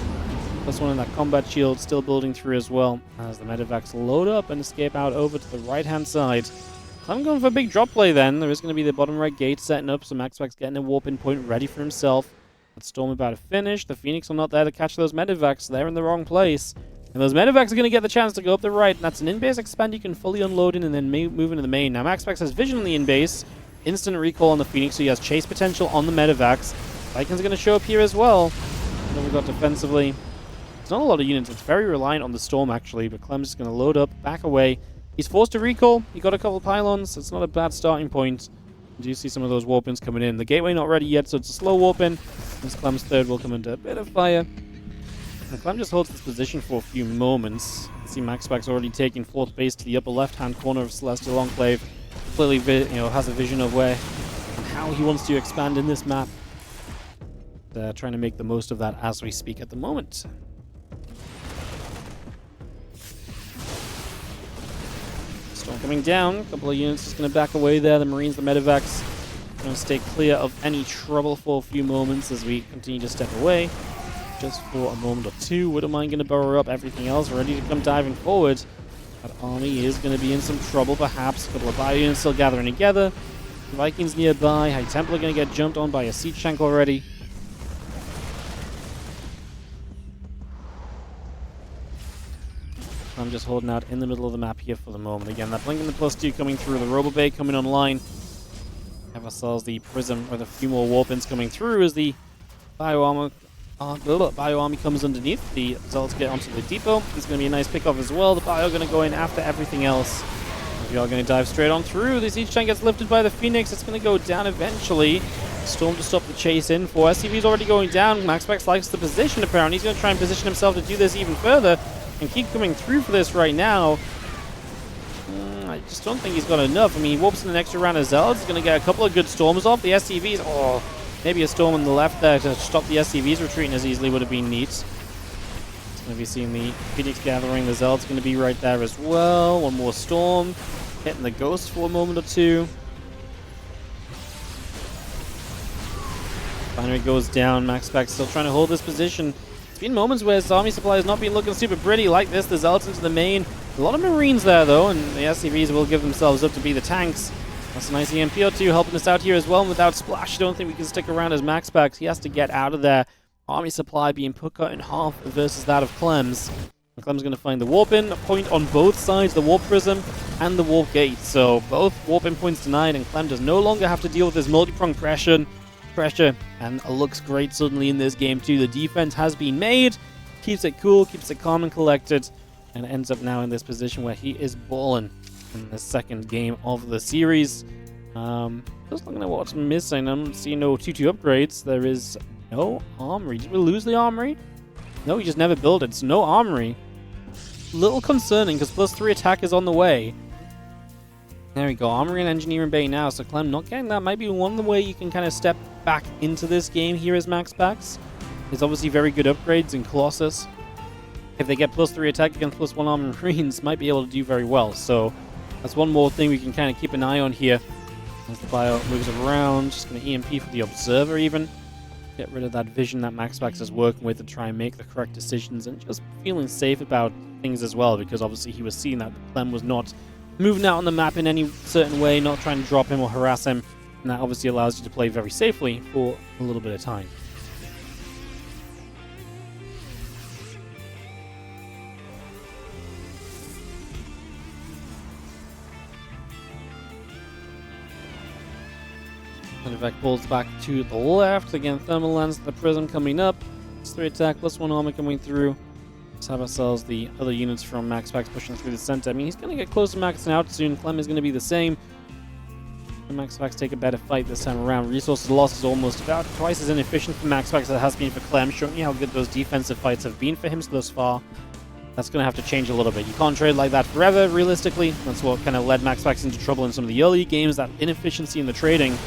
+1 in that combat shield still building through as well as the medevacs load up and escape out over to the right hand side. I'm going for a big drop play then. There is going to be the bottom right gate setting up, so MaxPax getting a warp in point ready for himself. That Storm about to finish. The Phoenix are not there to catch those medevacs. They're in the wrong place. And those medevacs are going to get the chance to go up the right. And that's an in-base expand you can fully unload in and then move into the main. Now MaxPax has vision on the in-base. Instant recall on the Phoenix, so he has chase potential on the medevacs. Vikings are going to show up here as well. And then we've got defensively. It's not a lot of units. It's very reliant on the Storm, actually. But Clem's just going to load up, back away. He's forced to recall. He got a couple of pylons. It's not a bad starting point. You do see some of those warp-ins coming in. The gateway not ready yet, so it's a slow warp-in. This Clem's third will come into a bit of fire. And Clem just holds this position for a few moments. You can see MaxPax already taking fourth base to the upper left-hand corner of Celestial Enclave. Clearly, has a vision of where and how he wants to expand in this map. Trying to make the most of that as we speak at the moment. Storm coming down. A couple of units just going to back away there. The Marines, the medevacs, going to stay clear of any trouble for a few moments as we continue to step away. Just for a moment or two. Widowmine going to burrow up everything else, ready to come diving forward. That army is going to be in some trouble, perhaps. A couple of bio units still gathering together. The Vikings nearby. High Templar going to get jumped on by a siege tank already. I'm just holding out in the middle of the map here for the moment. Again, that Blink and the +2 coming through. The Robo Bay coming online. Have ourselves the Prism with a few more warp-ins coming through as the Bio Army comes underneath. The Zealots get onto the depot. It's going to be a nice pickoff as well. The Bio going to go in after everything else. We are going to dive straight on through. The siege tank gets lifted by the Phoenix. It's going to go down eventually. Storm to stop the chase in for. SCV's already going down. MaxPax likes the position apparently. He's going to try and position himself to do this even further and keep coming through for this right now. I just don't think he's got enough. I mean, he warps in an extra round of Zealots. He's going to get a couple of good storms off. The SCVs, maybe a storm on the left there to stop the SCVs retreating as easily would have been neat. It's going to be seeing the Phoenix gathering. The Zealot's going to be right there as well. One more storm. Hitting the Ghost for a moment or two. Binary goes down. MaxPax still trying to hold this position. It's been moments where his army supply has not been looking super pretty like this. The Zealots into the main. A lot of Marines there though, and the SCVs will give themselves up to be the tanks. That's a nice EMP or two helping us out here as well. And without Splash, I don't think we can stick around as MaxPax. He has to get out of there. Army supply being cut in half versus that of Clem's. And Clem's going to find the warp-in point on both sides, the warp prism and the warp gate. So both warp-in points denied, and Clem does no longer have to deal with this multi-pronged pressure. And it looks great suddenly in this game too. The defense has been made, keeps it cool, keeps it calm and collected, and ends up now in this position where he is balling in the second game of the series. Just looking at what's missing, I'm seeing no 2-2 upgrades. There is no armory. Did we lose the armory? No, we just never built it, so no armory. Little concerning, because +3 attack is on the way. There we go, armory and engineering bay now, so Clem not getting that might be one way you can kind of step back into this game here as MaxPax. There's obviously very good upgrades in Colossus. If they get +3 attack against +1 armor marines, might be able to do very well. So that's one more thing we can kind of keep an eye on here. As the bio moves around, just going to EMP for the observer even. Get rid of that vision that MaxPax is working with to try and make the correct decisions, and just feeling safe about things as well, because obviously he was seeing that Clem was not moving out on the map in any certain way, not trying to drop him or harass him, and that obviously allows you to play very safely for a little bit of time. Medevac pulls back to the left. Again, thermal lens, the prism coming up. +3 attack, +1 armor coming through. Let's have ourselves the other units from MaxPax pushing through the center. I mean, he's going to get close to maxing out soon. Clem is going to be the same. MaxPax take a better fight this time around. Resources lost is almost about twice as inefficient for MaxPax as it has been for Clem, showing you how good those defensive fights have been for him thus far. That's going to have to change a little bit. You can't trade like that forever, realistically. That's what kind of led MaxPax into trouble in some of the early games, that inefficiency in the trading.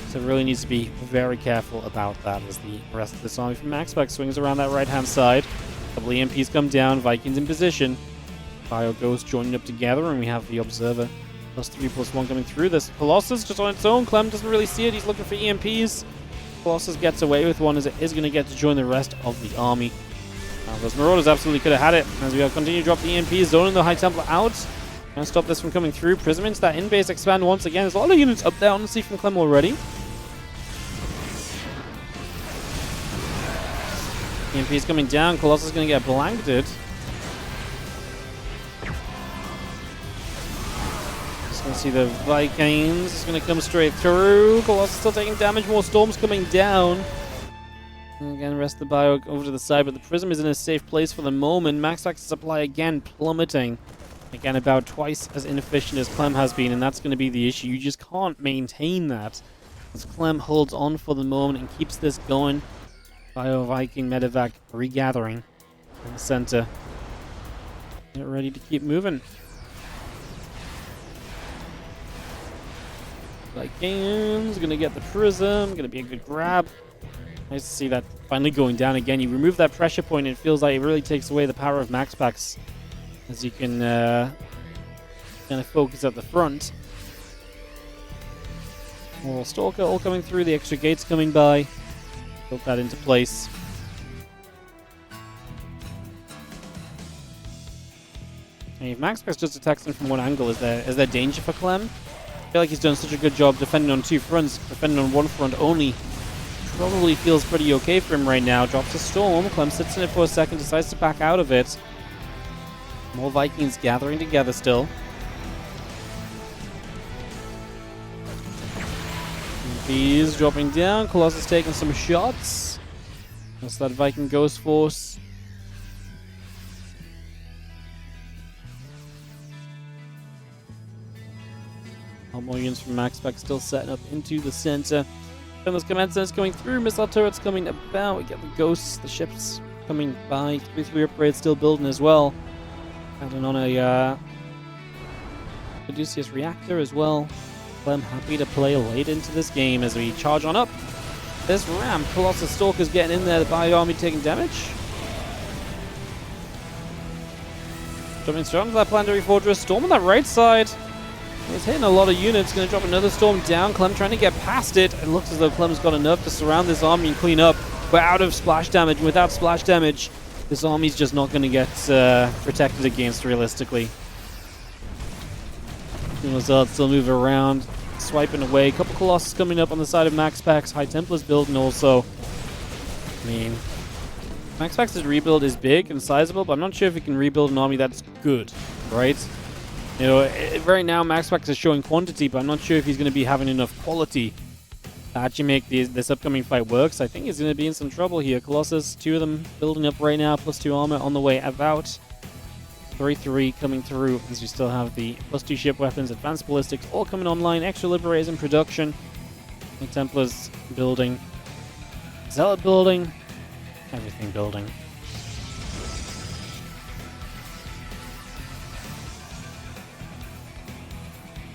So it really needs to be very careful about that as the rest of this army from MaxPax swings around that right-hand side. Couple EMPs come down, Vikings in position. Bio Ghost joining up together, and we have the Observer +3/+1 coming through. This Colossus just on its own. Clem doesn't really see it. He's looking for EMPs. Colossus gets away with one as it is going to get to join the rest of the army. Those Marauders absolutely could have had it as we continue to drop the EMPs, zoning the High Templar out. Trying to stop this from coming through. Prism into that in-base expand once again. There's a lot of units up there, honestly, from Clem already. EMP's coming down. Colossus is going to get blanketed. Just going to see the Vikings. It's going to come straight through. Colossus still taking damage. More storms coming down. And again, rest of the bio over to the side, but the Prism is in a safe place for the moment. MaxPax supply again plummeting. Again, about twice as inefficient as Clem has been, and that's going to be the issue. You just can't maintain that. As Clem holds on for the moment and keeps this going. Bio Viking Medevac regathering in the center. Get ready to keep moving. Vikings gonna get the Prism, gonna be a good grab. Nice to see that finally going down again. You remove that pressure point and it feels like it really takes away the power of MaxPax, as you can kind of focus at the front. More Stalker all coming through, the extra gates coming by. Built that into place. And if MaxPax just attacks him from one angle, is there danger for Clem? I feel like he's done such a good job defending on two fronts. Defending on one front only probably feels pretty okay for him right now. Drops a storm. Clem sits in it for a second, decides to back out of it. More Vikings gathering together still. He's dropping down. Colossus taking some shots. That's that Viking Ghost Force. More units from MaxPax still setting up into the center. And those command centers coming through. Missile turrets coming about. We get the ghosts, the ships coming by. 3-3 upgrades still building as well. Adding on a Caduceus reactor as well. Clem happy to play late into this game as we charge on up. This ramp, Colossus Stalker's getting in there, the Bio Army taking damage. Jumping strong to that planetary fortress, storm on that right side. He's hitting a lot of units, going to drop another storm down. Clem trying to get past it. It looks as though Clem's got enough to surround this army and clean up. We're out of splash damage, and without splash damage, this army's just not going to get protected against realistically. Still move around. swiping away. A couple Colossus coming up on the side of MaxPax. High Templar's building also. I mean, MaxPax's rebuild is big and sizable, but I'm not sure if he can rebuild an army that's good, right? You know, right now MaxPax is showing quantity, but I'm not sure if he's going to be having enough quality to actually make this upcoming fight work. So I think he's going to be in some trouble here. Colossus, 2 of them building up right now, +2 armor on the way about. 3-3 coming through as we still have the +2 ship weapons, advanced ballistics all coming online, extra liberators in production. The Templars building, Zealot building, everything building.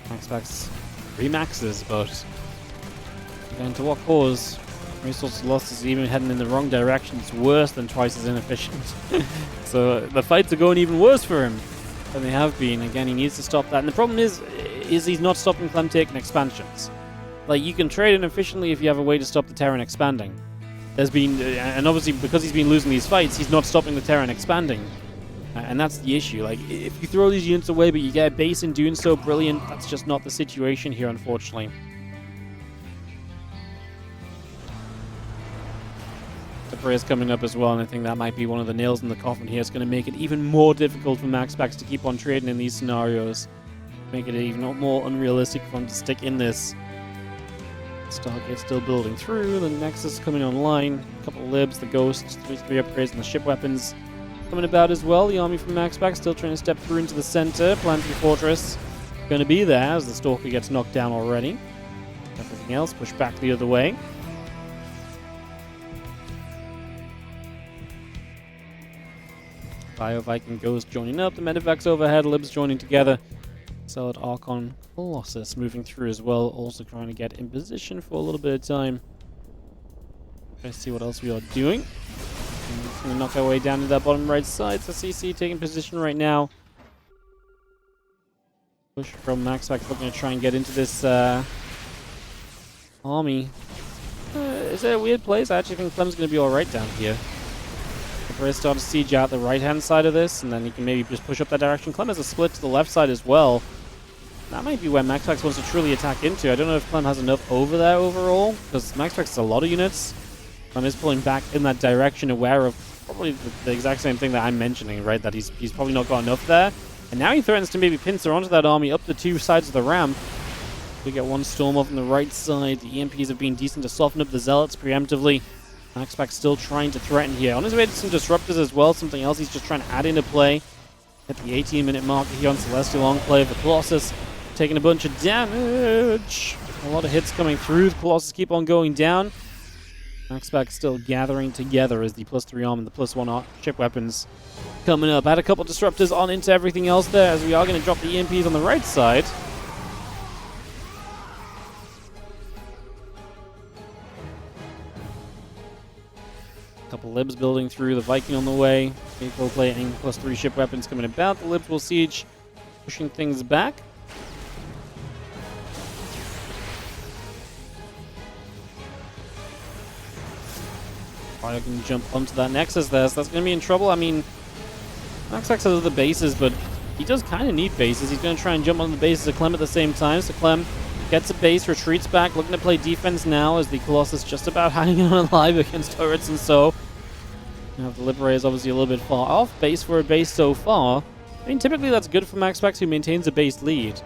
MaxPax remaxes, but again, to what cause? Resource loss is even heading in the wrong direction. It's worse than twice as inefficient. So the fights are going even worse for him than they have been. Again, he needs to stop that. And the problem is he's not stopping Clem taking expansions. Like, you can trade inefficiently if you have a way to stop the Terran expanding. There's been, and obviously because he's been losing these fights, he's not stopping the Terran expanding. And that's the issue. Like, if you throw these units away but you get a base in doing so, brilliant. That's just not the situation here, unfortunately. The prayer's coming up as well, and I think that might be one of the nails in the coffin here. It's going to make it even more difficult for MaxPax to keep on trading in these scenarios. Make it even more unrealistic for him to stick in this. Stargate's still building through, the Nexus coming online, a couple of libs, the Ghosts, 3 upgrades, and the ship weapons coming about as well. The army from MaxPax still trying to step through into the center. Planetary Fortress going to be there as the Stalker gets knocked down already. Everything else pushed back the other way. Bio Viking Ghost joining up, the Medivacs overhead, libs joining together. Solid Archon Colossus moving through as well, also trying to get in position for a little bit of time. Let's see what else we are doing. And we're going to knock our way down to that bottom right side. So CC taking position right now. Push from MaxPax looking to try and get into this army. Is it a weird place? I actually think Clem's going to be alright down here. We're start to siege out the right-hand side of this, and then he can maybe just push up that direction. Clem has a split to the left side as well. That might be where MaxPax wants to truly attack into. I don't know if Clem has enough over there overall, because MaxPax has a lot of units. Clem is pulling back in that direction, aware of probably the exact same thing that I'm mentioning, right? That he's probably not got enough there. And now he threatens to maybe pincer onto that army up the 2 sides of the ramp. We get one storm off on the right side. The EMPs have been decent to soften up the Zealots preemptively. MaxPax still trying to threaten here. On his way to some disruptors as well, something else he's just trying to add into play. At the 18-minute marker here on Celestial Enclave, the Colossus taking a bunch of damage. A lot of hits coming through. The Colossus keep on going down. MaxPax still gathering together as the +3 arm and the +1 ship weapons coming up. Add a couple disruptors on into everything else there, as we are going to drop the EMPs on the right side. Couple libs building through, the Viking on the way. Vehicle plating, +3 ship weapons coming about. The libs will siege, pushing things back. Fire can jump onto that Nexus there, so that's going to be in trouble. I mean, MaxPax has other bases, but he does kind of need bases. He's going to try and jump on the bases of Clem at the same time, so Clem gets a base, retreats back, looking to play defense now as the Colossus just about hanging on alive against turrets and so. Now the Liberator is obviously a little bit far off base for a base so far. I mean, typically that's good for MaxPax, who maintains a base lead.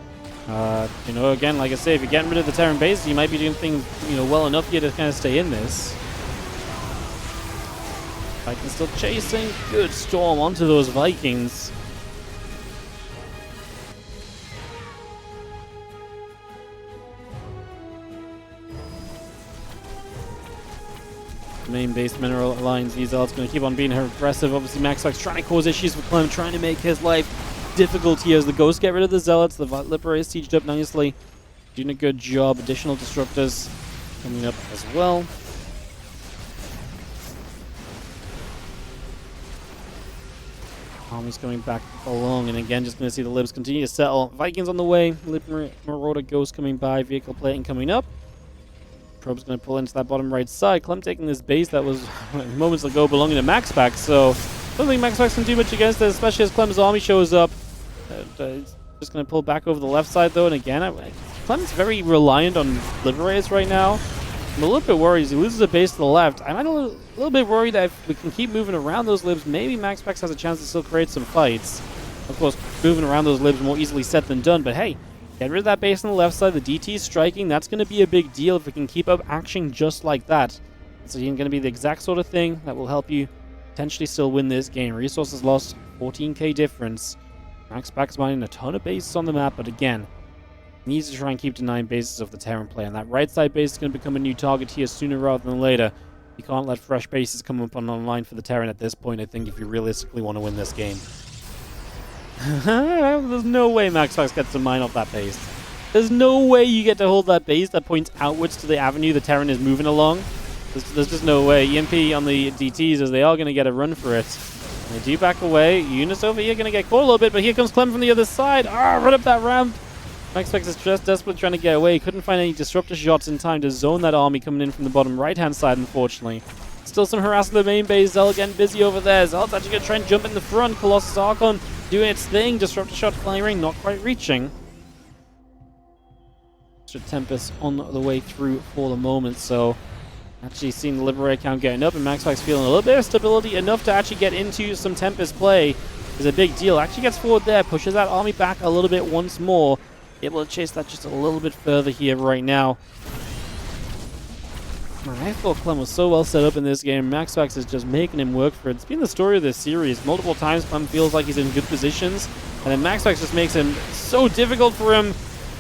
You know, again, like I say, if you're getting rid of the Terran base, you might be doing things, you know, well enough here to kind of stay in this. Vikings still chasing. Good storm onto those Vikings. Main base mineral lines. Zealot's going to keep on being aggressive. Obviously, MaxPax trying to cause issues for Clem, trying to make his life difficult here as the Ghosts get rid of the Zealots. The Liberator is sieged up nicely. Doing a good job. Additional disruptors coming up as well. Army's coming back along, and again, just going to see the Libs continue to settle. Vikings on the way. Marauder Ghost coming by. Vehicle plating coming up. Probe's going to pull into that bottom right side. Clem taking this base that was moments ago belonging to MaxPax, so I don't think MaxPax can do much against it, especially as Clem's army shows up. Just going to pull back over the left side, though, and again, Clem's very reliant on Liberators right now. I'm a little bit worried. He loses a base to the left. I'm a little bit worried that if we can keep moving around those libs, maybe MaxPax has a chance to still create some fights. Of course, moving around those libs more easily said than done, but hey, get rid of that base on the left side. The DT is striking. That's going to be a big deal if we can keep up action just like that. It's going to be the exact sort of thing that will help you potentially still win this game. Resources lost, 14k difference. MaxPax mining a ton of bases on the map, but again, needs to try and keep denying bases of the Terran play. And that right side base is going to become a new target here sooner rather than later. You can't let fresh bases come up online for the Terran at this point, I think, if you realistically want to win this game. There's no way MaxPax gets to mine off that base. There's no way you get to hold that base that points outwards to the avenue the Terran is moving along. There's just no way. EMP on the DTs, as they are going to get a run for it. And they do back away. Eunice over here going to get caught a little bit, but here comes Clem from the other side. Run up that ramp. MaxPax is just desperate trying to get away. Couldn't find any disruptor shots in time to zone that army coming in from the bottom right-hand side, unfortunately. Still some harassing the main base. Zell getting busy over there. Zell's actually going to try and jump in the front. Colossus Archon doing its thing. Disruptor shot firing, not quite reaching. Extra Tempest on the way through for the moment, so actually seeing the Liberator count getting up, and MaxPax feeling a little bit of stability, enough to actually get into some Tempest play is a big deal. Actually gets forward there, pushes that army back a little bit once more. Able to chase that just a little bit further here right now. I thought Clem was so well set up in this game. MaxPax is just making him work for it. It's been the story of this series. Multiple times Clem feels like he's in good positions, and then MaxPax just makes him so difficult for him.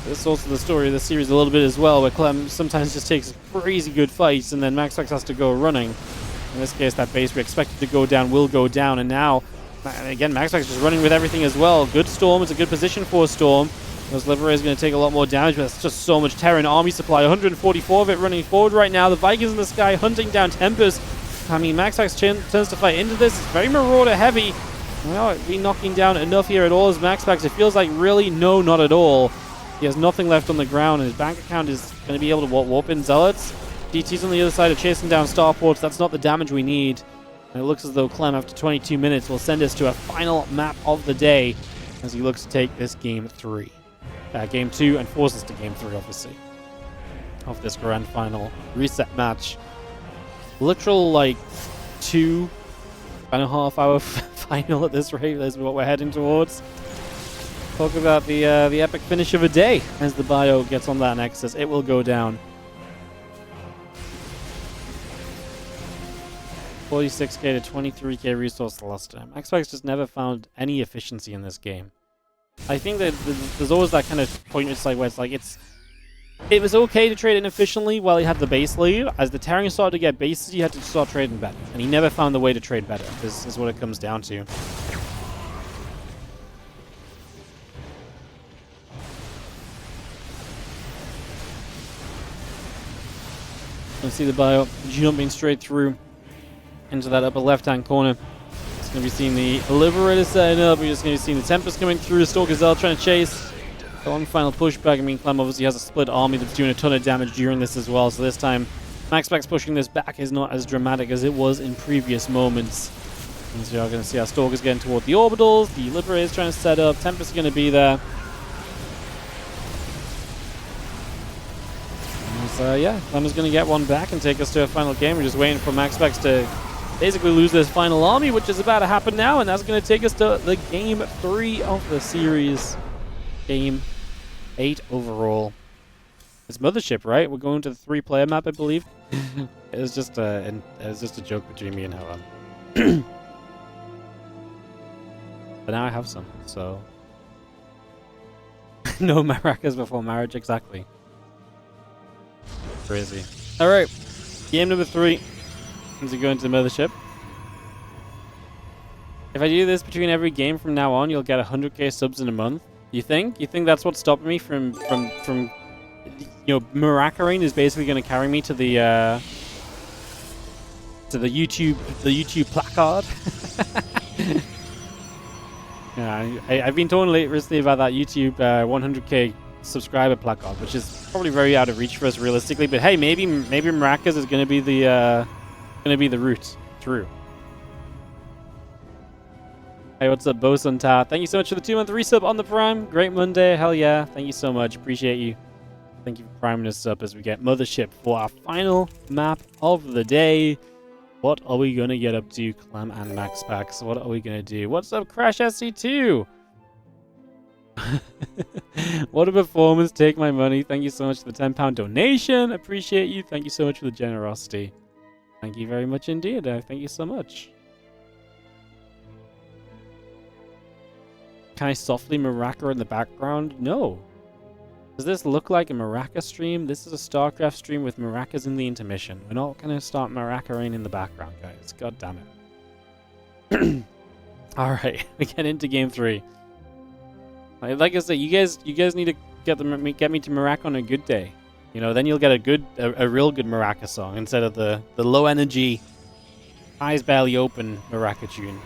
This is also the story of the series a little bit as well, where Clem sometimes just takes crazy good fights, and then MaxPax has to go running. In this case, that base we expected to go down will go down, and now, again, MaxPax just running with everything as well. Good Storm. It's a good position for a Storm. Those Liberator is going to take a lot more damage, but that's just so much Terran army supply. 144 of it running forward right now. The Vikings in the sky hunting down Tempest. I mean, MaxPax turns to fight into this. It's very Marauder heavy. Well, be knocking down enough here at all as MaxPax. It feels like really no, not at all. He has nothing left on the ground, and his bank account is going to be able to warp in Zealots. DT's on the other side are chasing down Starports. That's not the damage we need. And it looks as though Clem, after 22 minutes, will send us to a final map of the day as he looks to take this game 3. Game 2 and force us to game 3, obviously, of this grand final reset match. Literal, like, 2.5 hour final at this rate is what we're heading towards. Talk about the epic finish of a day as the bio gets on that Nexus. It will go down. 46k to 23k resource the last time. MaxPax just never found any efficiency in this game. I think that there's always that kind of point where it's like it was okay to trade inefficiently while he had the base lead. As the Terran started to get bases, you had to start trading better, and he never found the way to trade better. This is what it comes down to. Let's see the bio jumping straight through into that upper left-hand corner. Going to be seeing the Liberator setting up. We're just going to be seeing the Tempest coming through. Stalker Zell trying to chase. One final pushback. I mean, Clem obviously has a split army that's doing a ton of damage during this as well. So this time, MaxPax pushing this back is not as dramatic as it was in previous moments. And so you're going to see our Stalker's getting toward the orbitals. The Liberator is trying to set up. Tempest is going to be there. And so yeah, Clem is going to get one back and take us to a final game. We're just waiting for MaxPax to basically lose this final army, which is about to happen now, and that's going to take us to the game 3 of the series. Game 8 overall. It's Mothership, right? We're going to the 3-player map, I believe. It was just a joke between me and Helen. But now I have some, so no maracas before marriage, exactly. Crazy. All right, game number 3. As we go into the Mothership. If I do this between every game from now on, you'll get 100k subs in a month. You think? You think that's what's stopping me from you know, Maracarain is basically going to carry me to the YouTube placard? Yeah, I've been talking recently about that YouTube 100k subscriber placard, which is probably very out of reach for us realistically. But hey, maybe Maracas is going to be the route through. Hey, what's up, Bosun Ta? Thank you so much for the 2-month resub on the Prime. Great Monday, hell yeah. Thank you so much. Appreciate you. Thank you for priming us up as we get Mothership for our final map of the day. What are we going to get up to, Clem and MaxPax? What are we going to do? What's up, Crash SC2? What a performance. Take my money. Thank you so much for the £10 donation. Appreciate you. Thank you so much for the generosity. Thank you very much indeed. Thank you so much. Can I softly Maraca in the background? No. Does this look like a Maraca stream? This is a StarCraft stream with Maracas in the intermission. We're not going to start Maraca-ing in the background, guys. God damn it. Alright, we get into game 3. Like I said, you guys need to get me to Maraca on a good day. You know, then you'll get a real good Maraca song instead of the low energy, eyes barely open Maraca tune.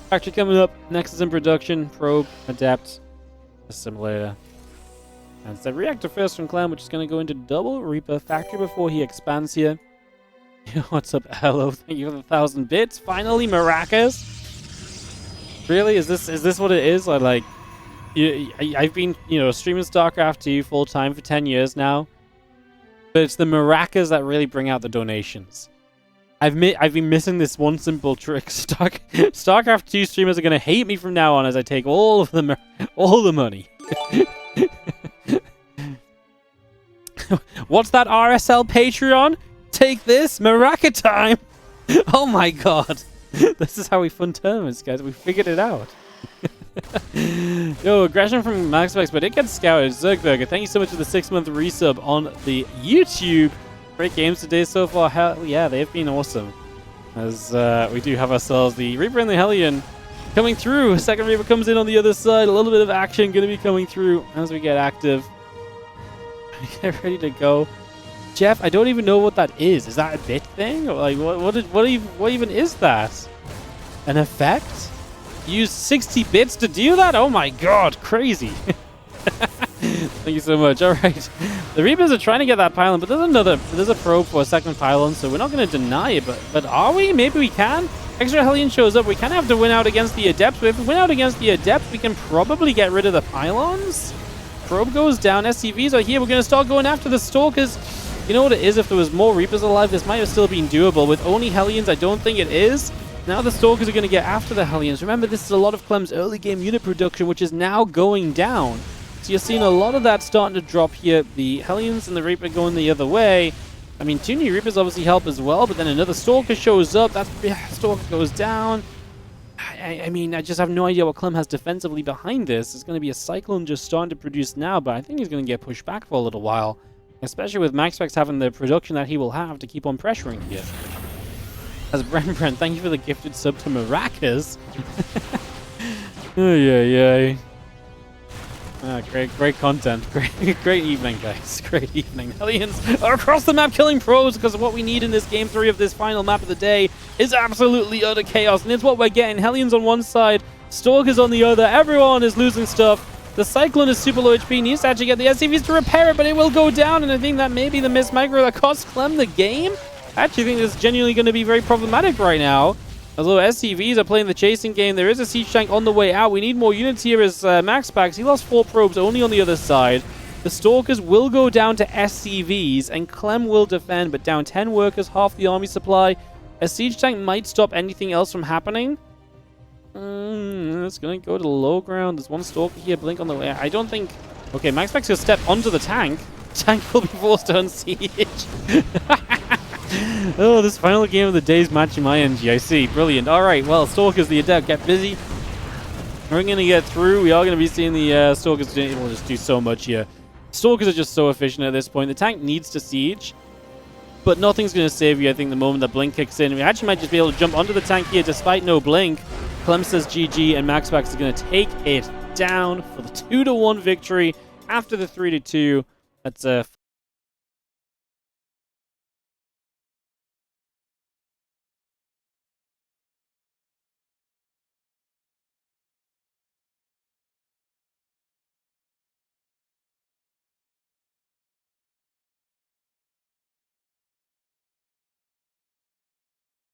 Factory coming up. Next is in production. Probe, Adapt, Assimilator. And it's the reactor first from Clem, which is going to go into Double Reaper Factory before he expands here. What's up, Hello? Thank you for the 1,000 bits. Finally, Maracas. Really? Is this what it is? I've been, streaming StarCraft 2 full time for 10 years now. But it's the Maracas that really bring out the donations. I've been missing this one simple trick. StarCraft 2 streamers are going to hate me from now on as I take all the money. What's that RSL Patreon? Take this, Maraca time. Oh my god. This is how we fund tournaments, guys. We figured it out. Yo, aggression from MaxPax, but it gets scouted. Zergberger, thank you so much for the 6-month resub on the YouTube. Great games today so far. Hell yeah, they've been awesome. As we do have ourselves the Reaper and the Hellion coming through. Second Reaper comes in on the other side. A little bit of action going to be coming through as we get active. Get ready to go. Jeff, I don't even know what that is. Is that a bit thing? Or like, what even is that? An effect? Use 60 bits to do that? Oh my god, crazy. Thank you so much. All right, the Reapers are trying to get that pylon, but there's a probe for a second pylon, so we're not going to deny it. But are we? Maybe we can. Extra Hellion shows up. We kind of have to win out against the Adepts. But if we win out against the Adepts, we can probably get rid of the pylons. Probe goes down. SCVs are here. We're going to start going after the Stalkers. You know what it is? If there was more Reapers alive, this might have still been doable. With only Hellions, I don't think it is. Now the Stalkers are going to get after the Hellions. Remember, this is a lot of Clem's early game unit production, which is now going down. So you're seeing a lot of that starting to drop here. The Hellions and the Reaper going the other way. I mean, 2 new Reapers obviously help as well, but then another Stalker shows up. That Stalker goes down. I mean, I just have no idea what Clem has defensively behind this. It's going to be a Cyclone just starting to produce now, but I think he's going to get pushed back for a little while. Especially with MaxPax having the production that he will have to keep on pressuring here. As Brent, thank you for the gifted sub to Maracas. Oh, yeah. Great content. Great evening, guys. Great evening. Hellions are across the map killing pros because what we need in this game 3 of this final map of the day is absolutely utter chaos. And it's what we're getting. Hellions on one side, Stalkers on the other. Everyone is losing stuff. The Cyclone is super low HP. Needs to actually get the SCVs to repair it, but it will go down. And I think that may be the missed micro that cost Clem the game. I actually think this is genuinely going to be very problematic right now. Although SCVs are playing the chasing game, there is a siege tank on the way out. We need more units here as MaxPax. He lost 4 probes only on the other side. The Stalkers will go down to SCVs, and Clem will defend, but down 10 workers, half the army supply. A siege tank might stop anything else from happening. It's going to go to the low ground. There's one Stalker here, blink on the way. I don't think... Okay, MaxPax will step onto the tank. The tank will be forced to unsiege. Oh, this final game of the day is matching my energy. I see. Brilliant. All right. Well, Stalkers, the Adept, get busy. We're going to get through. We are going to be seeing the Stalkers able to just do so much here. Stalkers are just so efficient at this point. The tank needs to siege, but nothing's going to save you, I think, the moment that Blink kicks in. We actually might just be able to jump onto the tank here despite no Blink. Clem says GG, and MaxPax is going to take it down for the 2-1 victory after the 3-2. Let's